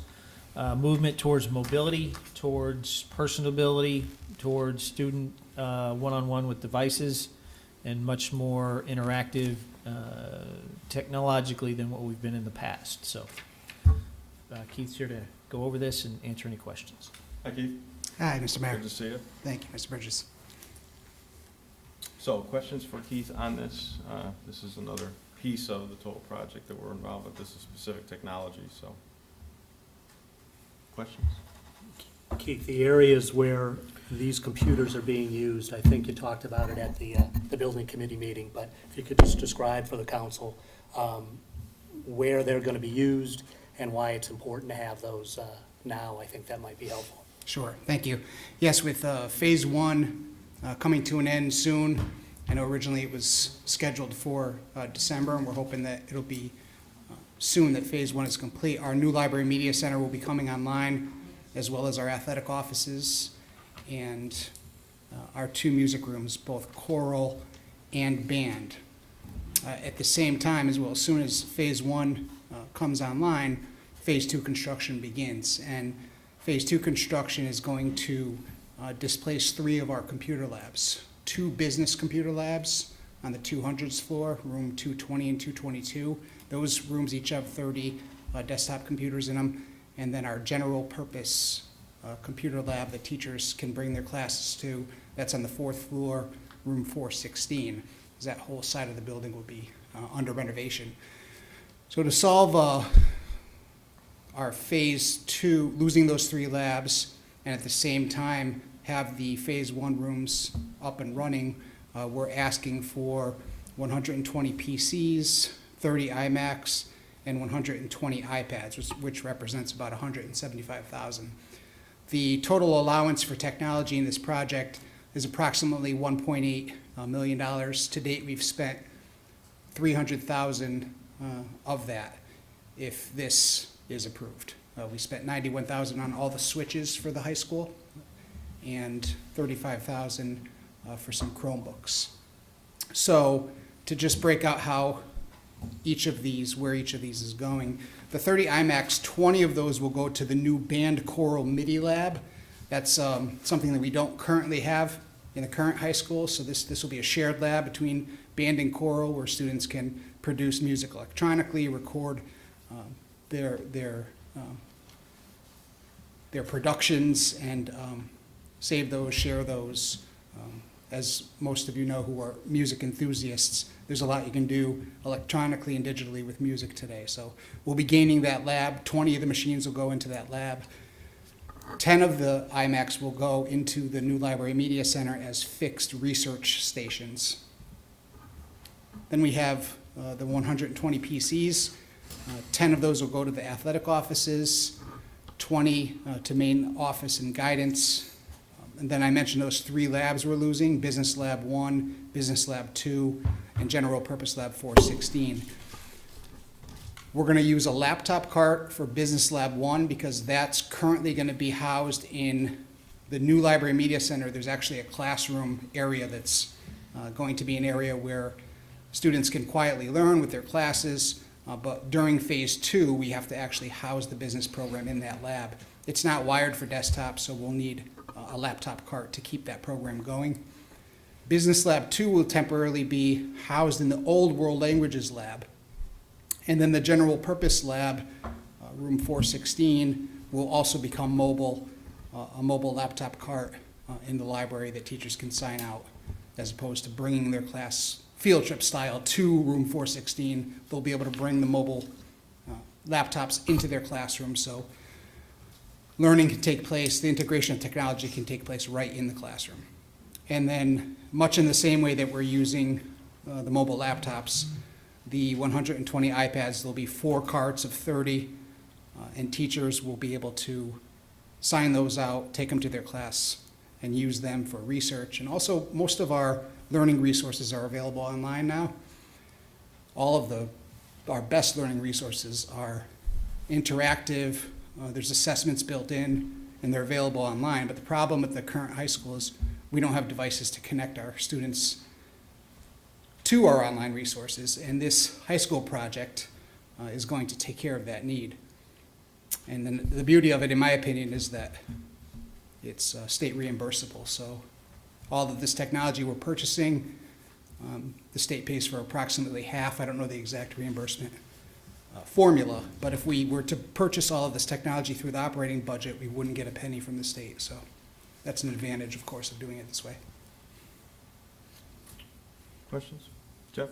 movement towards mobility, towards personability, towards student one-on-one with devices, and much more interactive technologically than what we've been in the past. So Keith's here to go over this and answer any questions. Hi, Keith. Hi, Mr. Mayor. Good to see you. Thank you, Mr. Bridges. So, questions for Keith on this? This is another piece of the total project that we're involved with. This is specific technology, so. Questions? Keith, the areas where these computers are being used, I think you talked about it at the building committee meeting, but if you could just describe for the council where they're going to be used and why it's important to have those now, I think that might be helpful. Sure, thank you. Yes, with Phase 1 coming to an end soon, I know originally it was scheduled for December, and we're hoping that it'll be soon that Phase 1 is complete. Our new library media center will be coming online, as well as our athletic offices and our 2 music rooms, both choral and band. At the same time, as soon as Phase 1 comes online, Phase 2 construction begins. And Phase 2 construction is going to displace 3 of our computer labs. 2 business computer labs on the 200s floor, room 220 and 222. Those rooms each have 30 desktop computers in them. And then our general purpose computer lab that teachers can bring their classes to, that's on the 4th floor, room 416. That whole side of the building will be under renovation. So to solve our Phase 2, losing those 3 labs, and at the same time have the Phase 1 rooms up and running, we're asking for 120 PCs, 30 iMacs, and 120 iPads, which represents about $175,000. The total allowance for technology in this project is approximately $1.8 million. To date, we've spent $300,000 of that, if this is approved. We spent $91,000 on all the switches for the high school and $35,000 for some Chromebooks. So to just break out how each of these, where each of these is going, the 30 iMacs, 20 of those will go to the new band choral MIDI lab. That's something that we don't currently have in the current high school. So this will be a shared lab between band and choral where students can produce music electronically, record their productions, and save those, share those. As most of you know who are music enthusiasts, there's a lot you can do electronically and digitally with music today. So we'll be gaining that lab. 20 of the machines will go into that lab. 10 of the iMacs will go into the new Library Media Center as fixed research stations. Then we have the 120 PCs. 10 of those will go to the athletic offices, 20 to main office and guidance. And then I mentioned those 3 labs we're losing: Business Lab 1, Business Lab 2, and General Purpose Lab 416. We're going to use a laptop cart for Business Lab 1 because that's currently going to be housed in the new Library Media Center. There's actually a classroom area that's going to be an area where students can quietly learn with their classes, but during phase 2, we have to actually house the business program in that lab. It's not wired for desktop, so we'll need a laptop cart to keep that program going. Business Lab 2 will temporarily be housed in the old World Languages Lab. And then the General Purpose Lab, room 416, will also become mobile, a mobile laptop cart in the library that teachers can sign out, as opposed to bringing their class field trip style to room 416. They'll be able to bring the mobile laptops into their classroom, so learning can take place, the integration of technology can take place right in the classroom. And then, much in the same way that we're using the mobile laptops, the 120 iPads, there'll be 4 carts of 30, and teachers will be able to sign those out, take them to their class, and use them for research. And also, most of our learning resources are available online now. All of our best learning resources are interactive. There's assessments built in, and they're available online. But the problem with the current high school is we don't have devices to connect our students to our online resources, and this high school project is going to take care of that need. And then the beauty of it, in my opinion, is that it's state reimbursable. So all of this technology we're purchasing, the state pays for approximately half. I don't know the exact reimbursement formula, but if we were to purchase all of this technology through the operating budget, we wouldn't get a penny from the state. So that's an advantage, of course, of doing it this way. Questions? Jeff?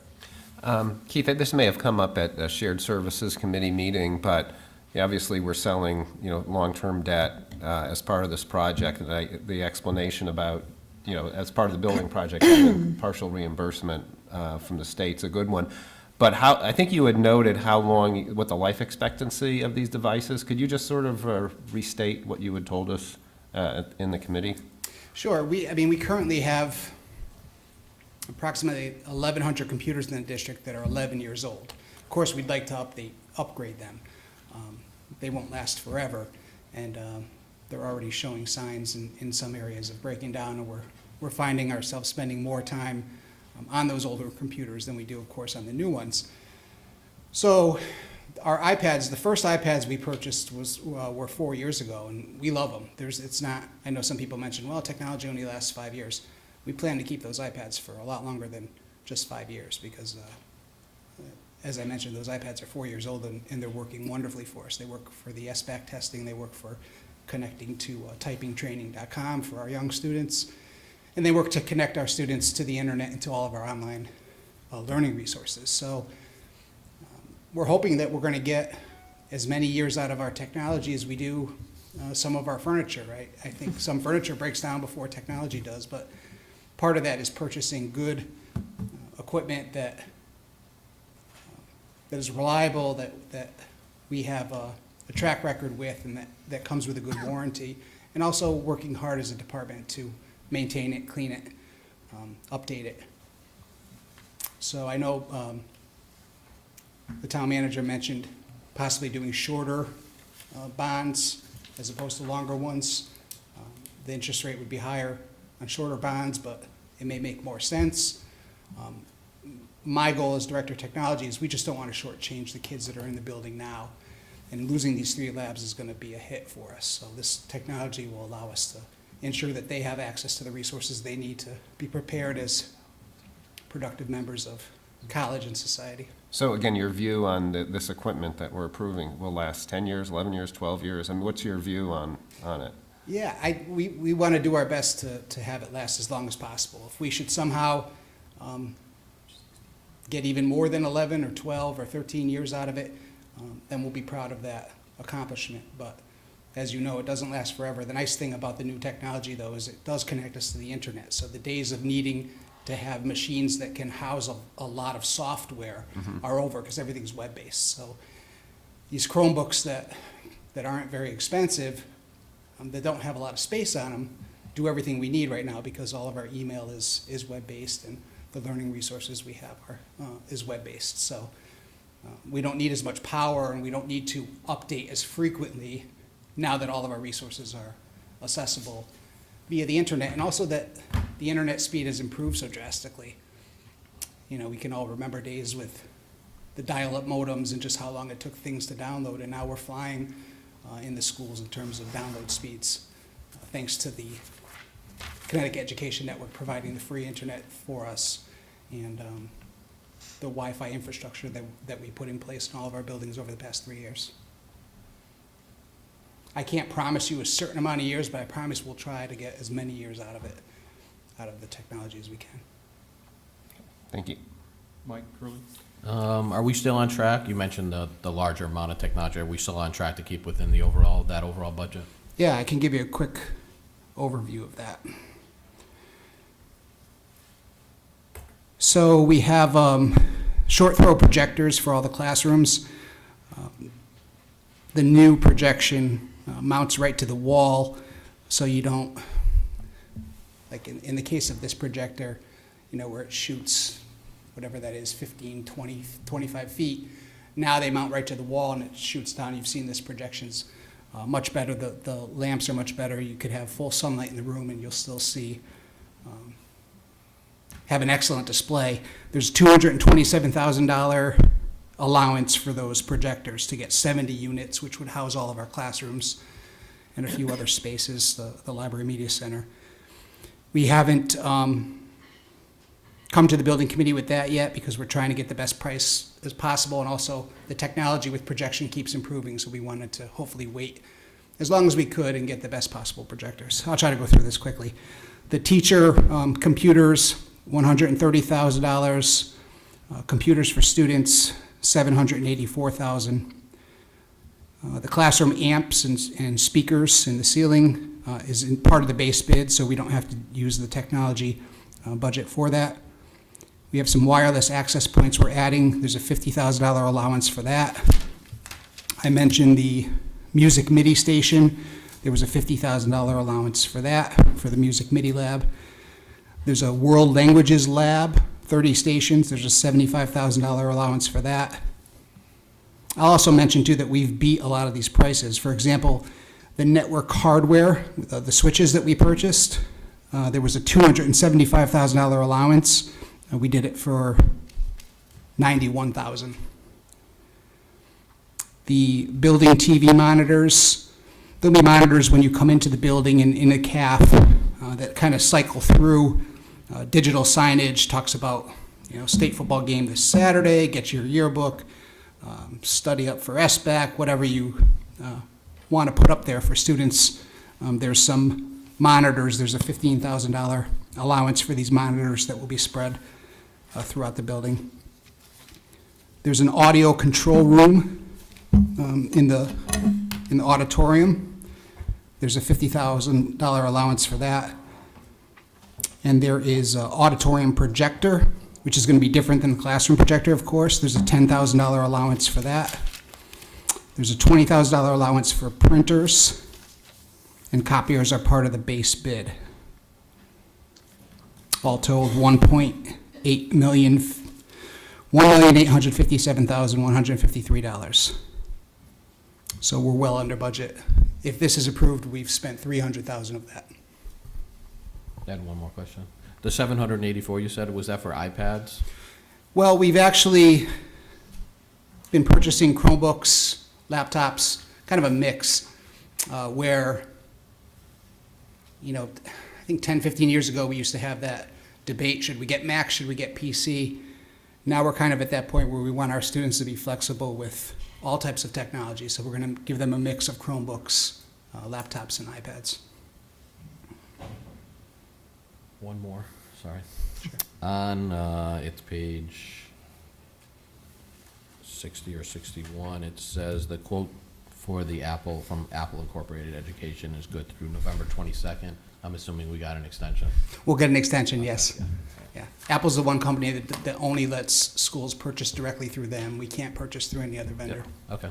Keith, this may have come up at a Shared Services Committee meeting, but obviously we're selling, long-term debt as part of this project, and the explanation about, as part of the building project, partial reimbursement from the state's a good one. But I think you had noted what the life expectancy of these devices. Could you just sort of restate what you had told us in the committee? Sure. We currently have approximately 1,100 computers in the district that are 11 years old. Of course, we'd like to upgrade them. They won't last forever, and they're already showing signs in some areas of breaking down, and we're finding ourselves spending more time on those older computers than we do, of course, on the new ones. So our iPads, the first iPads we purchased were 4 years ago, and we love them. I know some people mention, well, technology only lasts 5 years. We plan to keep those iPads for a lot longer than just 5 years because, as I mentioned, those iPads are 4 years old and they're working wonderfully for us. They work for the SBAC testing. They work for connecting to typingtraining.com for our young students. And they work to connect our students to the internet and to all of our online learning resources. So we're hoping that we're going to get as many years out of our technology as we do some of our furniture, right? I think some furniture breaks down before technology does, but part of that is purchasing good equipment that is reliable, that we have a track record with, and that comes with a good warranty, and also working hard as a department to maintain it, clean it, update it. So I know the town manager mentioned possibly doing shorter bonds as opposed to longer ones. The interest rate would be higher on shorter bonds, but it may make more sense. My goal as Director of Technology is we just don't want to shortchange the kids that are in the building now. And losing these 3 labs is going to be a hit for us. So this technology will allow us to ensure that they have access to the resources they need to be prepared as productive members of college and society. So again, your view on this equipment that we're approving will last 10 years, 11 years, 12 years? I mean, what's your view on it? Yeah, we want to do our best to have it last as long as possible. If we should somehow get even more than 11 or 12 or 13 years out of it, then we'll be proud of that accomplishment. But as you know, it doesn't last forever. The nice thing about the new technology, though, is it does connect us to the internet. So the days of needing to have machines that can house a lot of software are over, because everything's web-based. So these Chromebooks that aren't very expensive, that don't have a lot of space on them, do everything we need right now, because all of our email is web-based, and the learning resources we have is web-based. So we don't need as much power, and we don't need to update as frequently now that all of our resources are accessible via the internet, and also that the internet speed has improved so drastically. You know, we can all remember days with the dial-up modems and just how long it took things to download, and now we're flying in the schools in terms of download speeds, thanks to the Connecticut Education Network providing the free internet for us, and the Wi-Fi infrastructure that we put in place in all of our buildings over the past 3 years. I can't promise you a certain amount of years, but I promise we'll try to get as many years out of it, out of the technology as we can. Thank you. Mike Curley? Are we still on track? You mentioned the larger amount of technology. Are we still on track to keep within the that overall budget? Yeah, I can give you a quick overview of that. So we have short throw projectors for all the classrooms. The new projection mounts right to the wall, so you don't, like in the case of this projector, you know, where it shoots whatever that is, 15, 20, 25 feet. Now they mount right to the wall and it shoots down. You've seen this projection's much better. The lamps are much better. You could have full sunlight in the room and you'll still see, have an excellent display. There's $227,000 allowance for those projectors to get 70 units, which would house all of our classrooms and a few other spaces, the Library Media Center. We haven't come to the building committee with that yet, because we're trying to get the best price as possible, and also the technology with projection keeps improving, so we wanted to hopefully wait as long as we could and get the best possible projectors. I'll try to go through this quickly. The teacher computers, $130,000. Computers for students, $784,000. The classroom amps and speakers in the ceiling is part of the base bid, so we don't have to use the technology budget for that. We have some wireless access points we're adding. There's a $50,000 allowance for that. I mentioned the music MIDI station. There was a $50,000 allowance for that, for the music MIDI lab. There's a world languages lab, 30 stations. There's a $75,000 allowance for that. I'll also mention, too, that we've beat a lot of these prices. For example, the network hardware, the switches that we purchased, there was a $275,000 allowance. We did it for $91,000. The building TV monitors, there'll be monitors when you come into the building in a CAF that kind of cycle through digital signage, talks about, you know, state football game this Saturday, get your yearbook, study up for SBAC, whatever you want to put up there for students. There's some monitors. There's a $15,000 allowance for these monitors that will be spread throughout the building. There's an audio control room in the auditorium. There's a $50,000 allowance for that. And there is an auditorium projector, which is going to be different than the classroom projector, of course. There's a $10,000 allowance for that. There's a $20,000 allowance for printers, and copiers are part of the base bid. All told, $1,857,153. So we're well under budget. If this is approved, we've spent $300,000 of that. I had one more question. The 784 you said, was that for iPads? Well, we've actually been purchasing Chromebooks, laptops, kind of a mix, where I think 10, 15 years ago, we used to have that debate, should we get Mac, should we get PC? Now we're kind of at that point where we want our students to be flexible with all types of technology, so we're going to give them a mix of Chromebooks, laptops, and iPads. One more, sorry. On, it's page 60 or 61, it says the quote for the Apple, from Apple Incorporated Education is good through November 22nd. I'm assuming we got an extension. We'll get an extension, yes. Yeah. Yeah. Apple's the one company that only lets schools purchase directly through them. We can't purchase through any other vendor. Okay.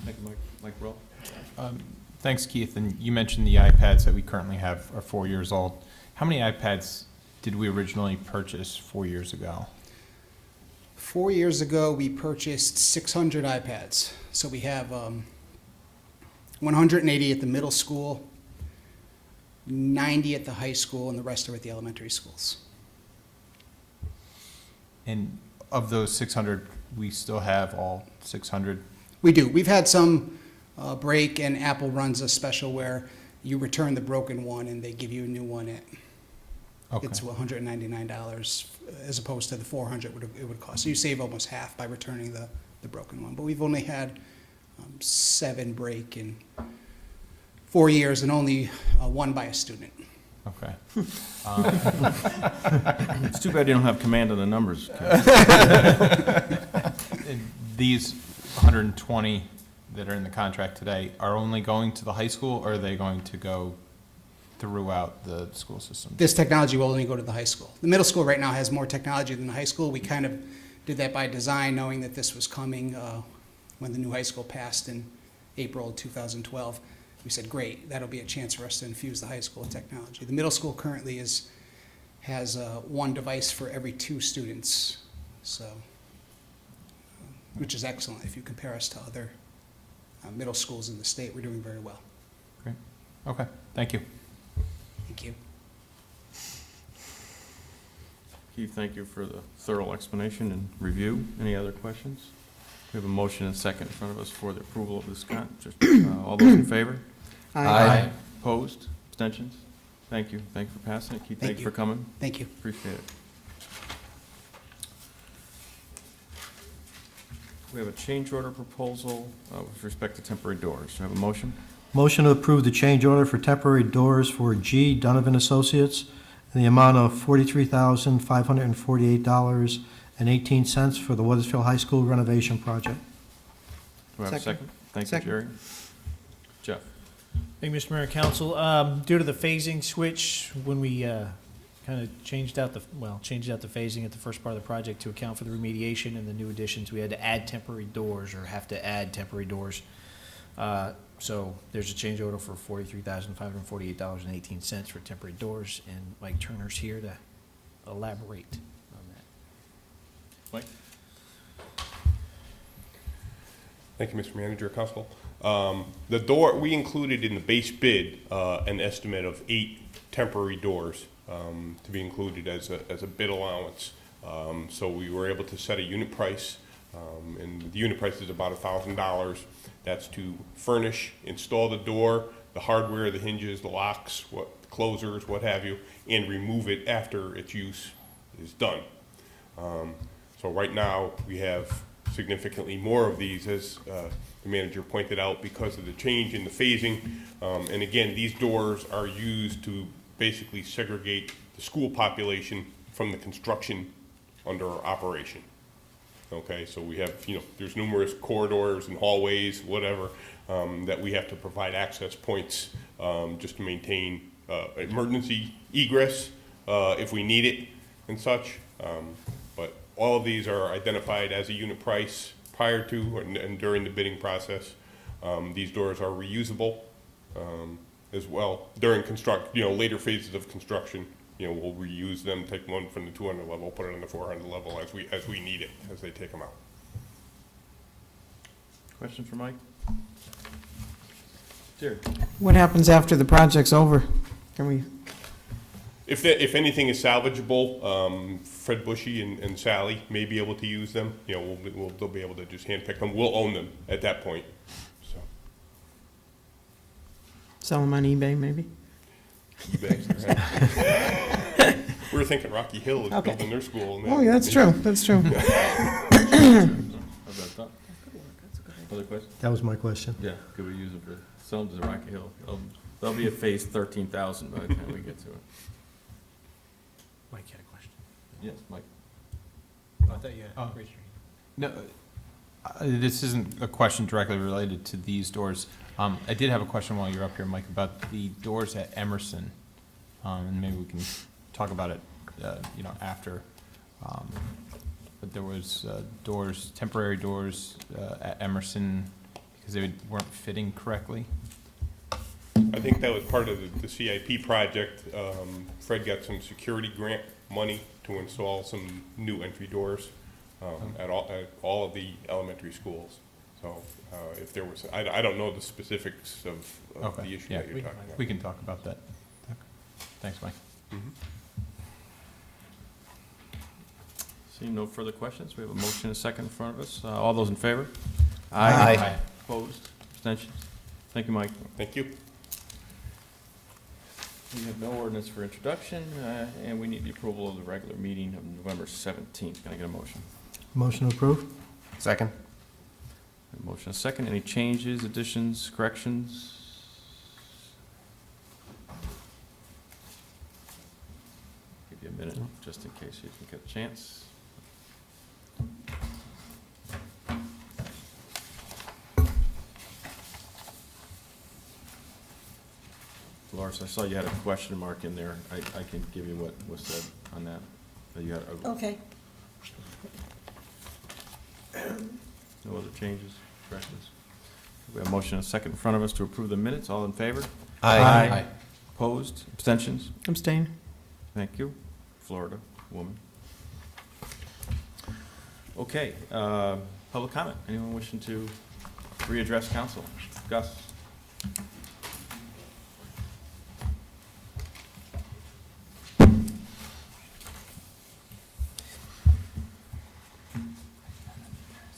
Thank you, Mike Rowe. Thanks, Keith. And you mentioned the iPads that we currently have are 4 years old. How many iPads did we originally purchase 4 years ago? 4 years ago, we purchased 600 iPads. So we have 180 at the middle school, 90 at the high school, and the rest are at the elementary schools. And of those 600, we still have all 600? We do. We've had some break, and Apple runs a special where you return the broken one and they give you a new one at Okay. it's $199 as opposed to the $400 it would cost. So you save almost half by returning the broken one. But we've only had 7 break in 4 years, and only 1 by a student. Okay. It's too bad you don't have command of the numbers. And these 120 that are in the contract today are only going to the high school, or are they going to go throughout the school system? This technology will only go to the high school. The middle school right now has more technology than the high school. We kind of did that by design, knowing that this was coming when the new high school passed in April 2012. We said, great, that'll be a chance for us to infuse the high school with technology. The middle school currently has 1 device for every 2 students, so which is excellent. If you compare us to other middle schools in the state, we're doing very well. Great. Okay, thank you. Thank you. Keith, thank you for the thorough explanation and review. Any other questions? We have a motion and a second in front of us for the approval of this all those in favor? Aye. Opposed? Abstentions? Thank you. Thank you for passing it. Keith, thank you for coming. Thank you. Appreciate it. We have a change order proposal with respect to temporary doors. Do I have a motion? Motion to approve the change order for temporary doors for G. Donovan Associates in the amount of $43,548.18 for the Wethersfield High School renovation project. Do I have a second? Thank you, Jerry. Jeff? Thank you, Mr. Mayor and Council. Due to the phasing switch, when we kind of changed out the phasing at the first part of the project to account for the remediation and the new additions, we had to add temporary doors, or have to add temporary doors. So there's a change order for $43,548.18 for temporary doors, and Mike Turner's here to elaborate on that. Mike? Thank you, Mr. Manager, Council. The door, we included in the base bid an estimate of 8 temporary doors to be included as a bid allowance. So we were able to set a unit price, and the unit price is about $1,000. That's to furnish, install the door, the hardware, the hinges, the locks, the closers, what have you, and remove it after its use is done. So right now, we have significantly more of these, as the manager pointed out, because of the change in the phasing. And again, these doors are used to basically segregate the school population from the construction under our operation. Okay, so we have, there's numerous corridors and hallways, whatever, that we have to provide access points just to maintain emergency egress if we need it and such. But all of these are identified as a unit price prior to and during the bidding process. These doors are reusable as well during later phases of construction. We'll reuse them, take one from the 200 level, put it on the 400 level as we need it, as they take them out. Question for Mike? Jerry? What happens after the project's over? Can we, If anything is salvageable, Fred Bushy and Sally may be able to use them. They'll be able to just handpick them. We'll own them at that point. So. Sell them on eBay, maybe? We were thinking Rocky Hill is Okay. building their school. and Oh, yeah, that's true, that's true. Other question? That was my question. Yeah, could we use it for, sell them to Rocky Hill? They'll be at phase 13,000 by the time we get to it. Mike had a question. Yes, Mike. I thought you Oh. had raised your hand. No, this isn't a question directly related to these doors. I did have a question while you're up here, Mike, about the doors at Emerson. And maybe we can talk about it, after. But there was doors, temporary doors at Emerson because they weren't fitting correctly. I think that was part of the CIP project. Fred got some security grant money to install some new entry doors at all of the elementary schools. So if there was, I don't know the specifics of the issue that you're talking about. We can talk about that. Thanks, Mike. Seeing no further questions, we have a motion and a second in front of us. All those in favor? Aye. Opposed? Abstentions? Thank you, Mike. Thank you. We have no ordinance for introduction, and we need the approval of the regular meeting of November 17th. Can I get a motion? Motion approved? Second? A motion and a second. Any changes, additions, corrections? Give you a minute, just in case you can get a chance. Dolores, I saw you had a question mark in there. I can give you what was said on that. You had Okay. no other changes, corrections? We have a motion and a second in front of us to approve the minutes. All in favor? Aye. Opposed? Abstentions? Abstain. Thank you. Florida woman. Okay, public comment. Anyone wishing to readdress council? Gus?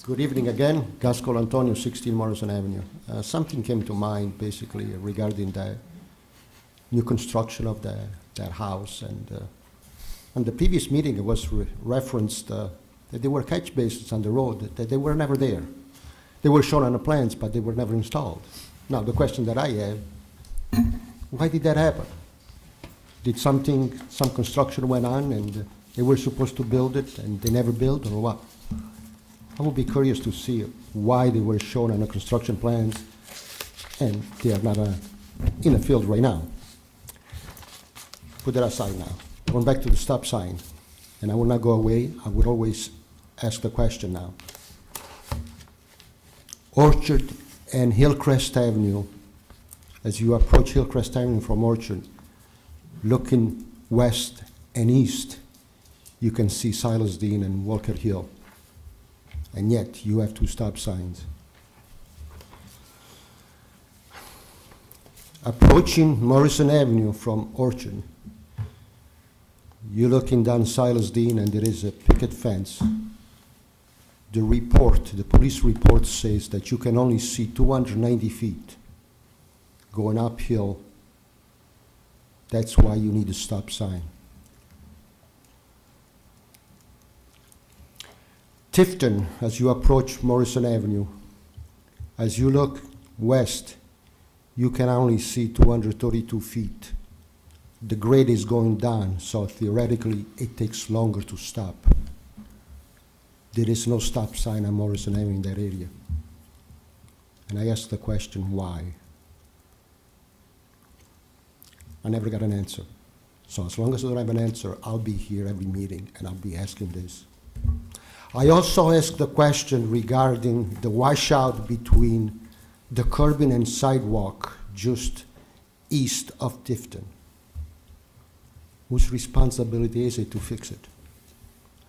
Good evening again. Gus Colantonio, 16 Morrison Avenue. Something came to mind basically regarding the new construction of that house. And on the previous meeting, it was referenced that there were catch basins on the road, that they were never there. They were shown on the plans, but they were never installed. Now, the question that I have, why did that happen? Did some construction went on and they were supposed to build it and they never built, or what? I would be curious to see why they were shown on the construction plans and they are not in the field right now. Put that aside now. Going back to the stop sign, and I will not go away, I would always ask the question now. Orchard and Hillcrest Avenue, as you approach Hillcrest Avenue from Orchard, looking west and east, you can see Silas Dean and Walker Hill. And yet, you have two stop signs. Approaching Morrison Avenue from Orchard, you're looking down Silas Dean and there is a picket fence. The police report says that you can only see 290 feet going uphill. That's why you need a stop sign. Tifton, as you approach Morrison Avenue, as you look west, you can only see 232 feet. The grade is going down, so theoretically it takes longer to stop. There is no stop sign on Morrison Avenue in that area. And I asked the question, why? I never got an answer. So as long as I don't have an answer, I'll be here every meeting and I'll be asking this. I also asked the question regarding the washout between the curbing and sidewalk just east of Tifton. Whose responsibility is it to fix it?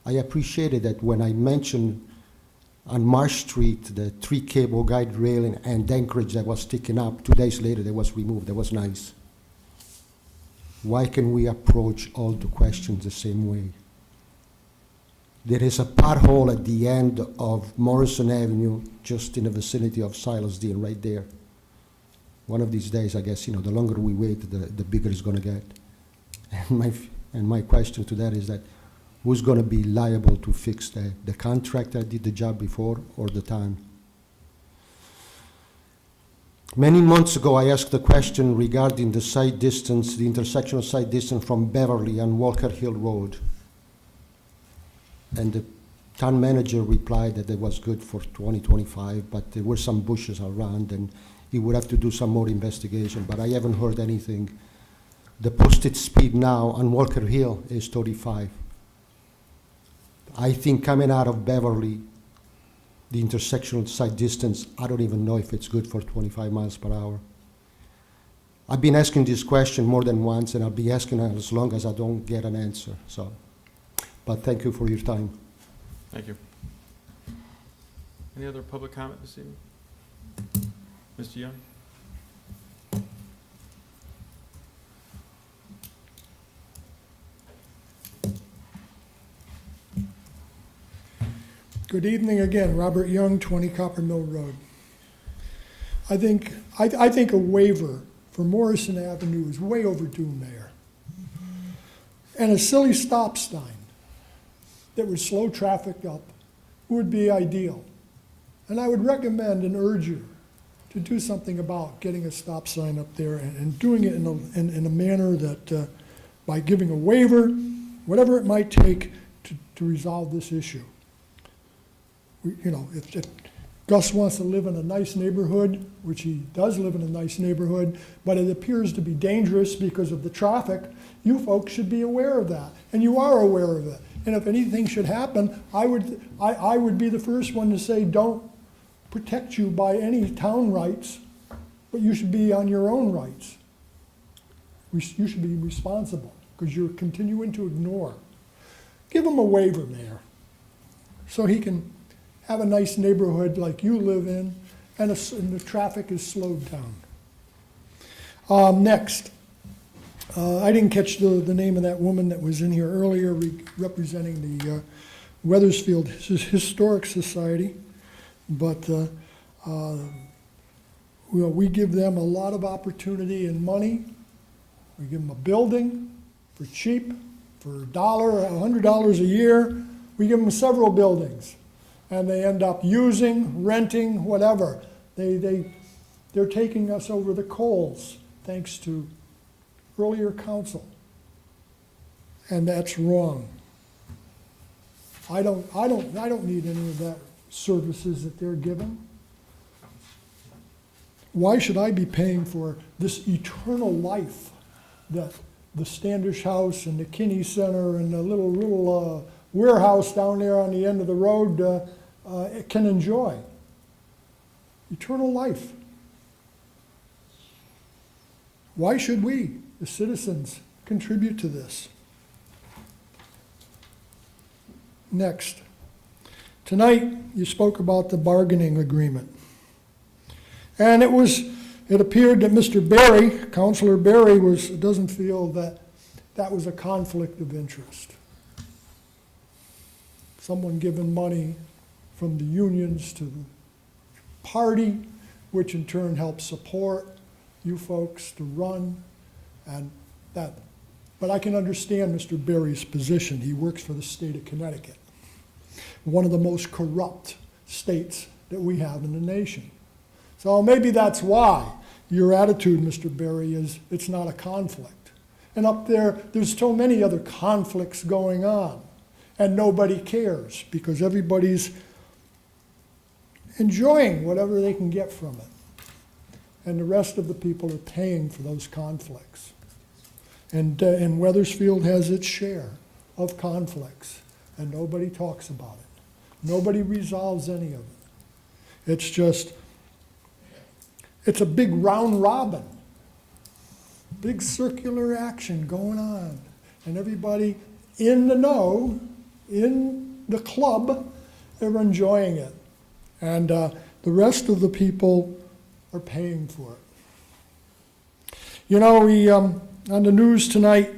I appreciated that when I mentioned on Marsh Street the 3 cable guide railing and anchorage that was sticking up, 2 days later that was removed. That was nice. Why can we approach all the questions the same way? There is a pothole at the end of Morrison Avenue, just in the vicinity of Silas Dean, right there. one of these days, I guess, the longer we wait, the bigger it's gonna get. And my question to that is that, who's gonna be liable to fix the contractor that did the job before or the town? Many months ago, I asked a question regarding the site distance, the intersectional site distance from Beverly and Walker Hill Road. And the town manager replied that it was good for 2025, but there were some bushes around and he would have to do some more investigation, but I haven't heard anything. The posted speed now on Walker Hill is 35. I think coming out of Beverly, the intersectional site distance, I don't even know if it's good for 25 miles per hour. I've been asking this question more than once, and I'll be asking it as long as I don't get an answer. So, but thank you for your time. Thank you. Any other public comment this evening? Mr. Young? Good evening again, Robert Young, 20 Copper Mill Road. I think a waiver for Morrison Avenue is way overdue, Mayor. And a silly stop sign that would slow traffic up would be ideal. And I would recommend and urge you to do something about getting a stop sign up there and doing it in a manner that, by giving a waiver, whatever it might take to resolve this issue. If Gus wants to live in a nice neighborhood, which he does live in a nice neighborhood, but it appears to be dangerous because of the traffic, you folks should be aware of that, and you are aware of it. And if anything should happen, I would be the first one to say, don't protect you by any town rights, but you should be on your own rights. You should be responsible, because you're continuing to ignore. Give him a waiver, Mayor, so he can have a nice neighborhood like you live in, and the traffic is slowed down. Next, I didn't catch the name of that woman that was in here earlier representing the Wethersfield Historic Society, but we give them a lot of opportunity and money. We give them a building for cheap, for $100, $100 a year. We give them several buildings. And they end up using, renting, whatever. They're taking us over the coals, thanks to earlier council. And that's wrong. I don't need any of that services that they're giving. Why should I be paying for this eternal life that the Standish House and the Kinney Center and the little warehouse down there on the end of the road can enjoy? Eternal life. Why should we, the citizens, contribute to this? Next. Tonight, you spoke about the bargaining agreement. And it appeared that Mr. Berry, Councilor Berry, doesn't feel that was a conflict of interest. Someone giving money from the unions to the party, which in turn helps support you folks to run, and that. But I can understand Mr. Berry's position. He works for the state of Connecticut, one of the most corrupt states that we have in the nation. So maybe that's why your attitude, Mr. Berry, is it's not a conflict. And up there's so many other conflicts going on, and nobody cares because everybody's enjoying whatever they can get from it. And the rest of the people are paying for those conflicts. And Wethersfield has its share of conflicts, and nobody talks about it. Nobody resolves any of it. It's a big round robin, big circular action going on. And everybody in the know, in the club, they're enjoying it. And the rest of the people are paying for it. You know, on the news tonight,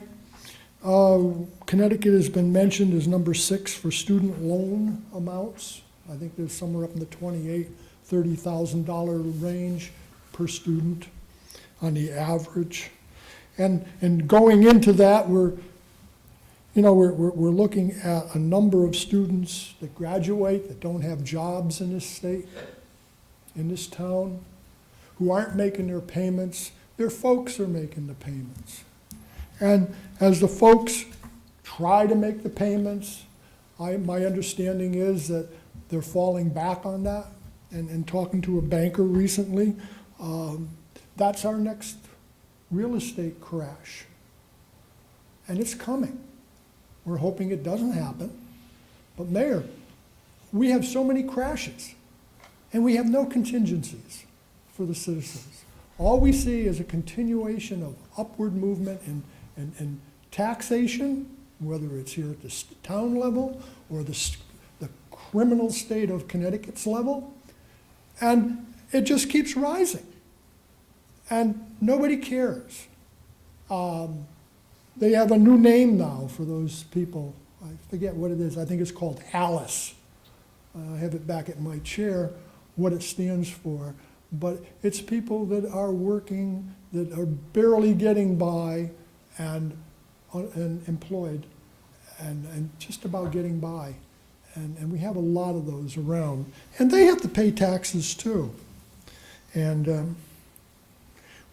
Connecticut has been mentioned as number 6 for student loan amounts. I think there's somewhere up in the $28,000, $30,000 range per student. on the average. And going into that, we're looking at a number of students that graduate that don't have jobs in this state, in this town, who aren't making their payments. Their folks are making the payments. And as the folks try to make the payments, my understanding is that they're falling back on that. And talking to a banker recently, that's our next real estate crash. And it's coming. We're hoping it doesn't happen. But Mayor, we have so many crashes, and we have no contingencies for the citizens. All we see is a continuation of upward movement and taxation, whether it's here at the town level or the criminal state of Connecticut's level, and it just keeps rising. And nobody cares. They have a new name now for those people. I forget what it is. I think it's called Alice. I have it back at my chair, what it stands for. But it's people that are working, that are barely getting by and employed and just about getting by. And we have a lot of those around. And they have to pay taxes too. And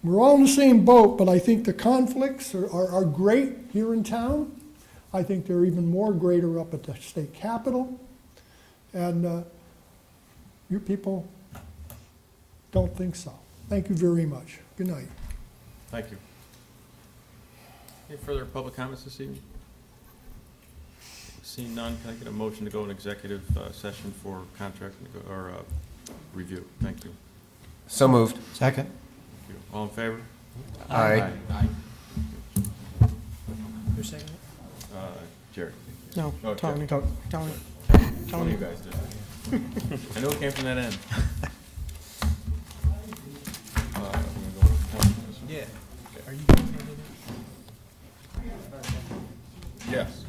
we're all in the same boat, but I think the conflicts are great here in town. I think they're even more greater up at the state capitol. And you people don't think so. Thank you very much. Good night. Thank you. Any further public comments this evening? Seeing none, can I get a motion to go in executive session for contract or review? Thank you. So moved. Second. Thank you. All in favor? Aye. Who seconded it? Jerry. No, Oh, Tony. Jeff. Tony. One of you guys did. I know it came from that end. I'm gonna go with- Yeah. Okay. Are you? Yes.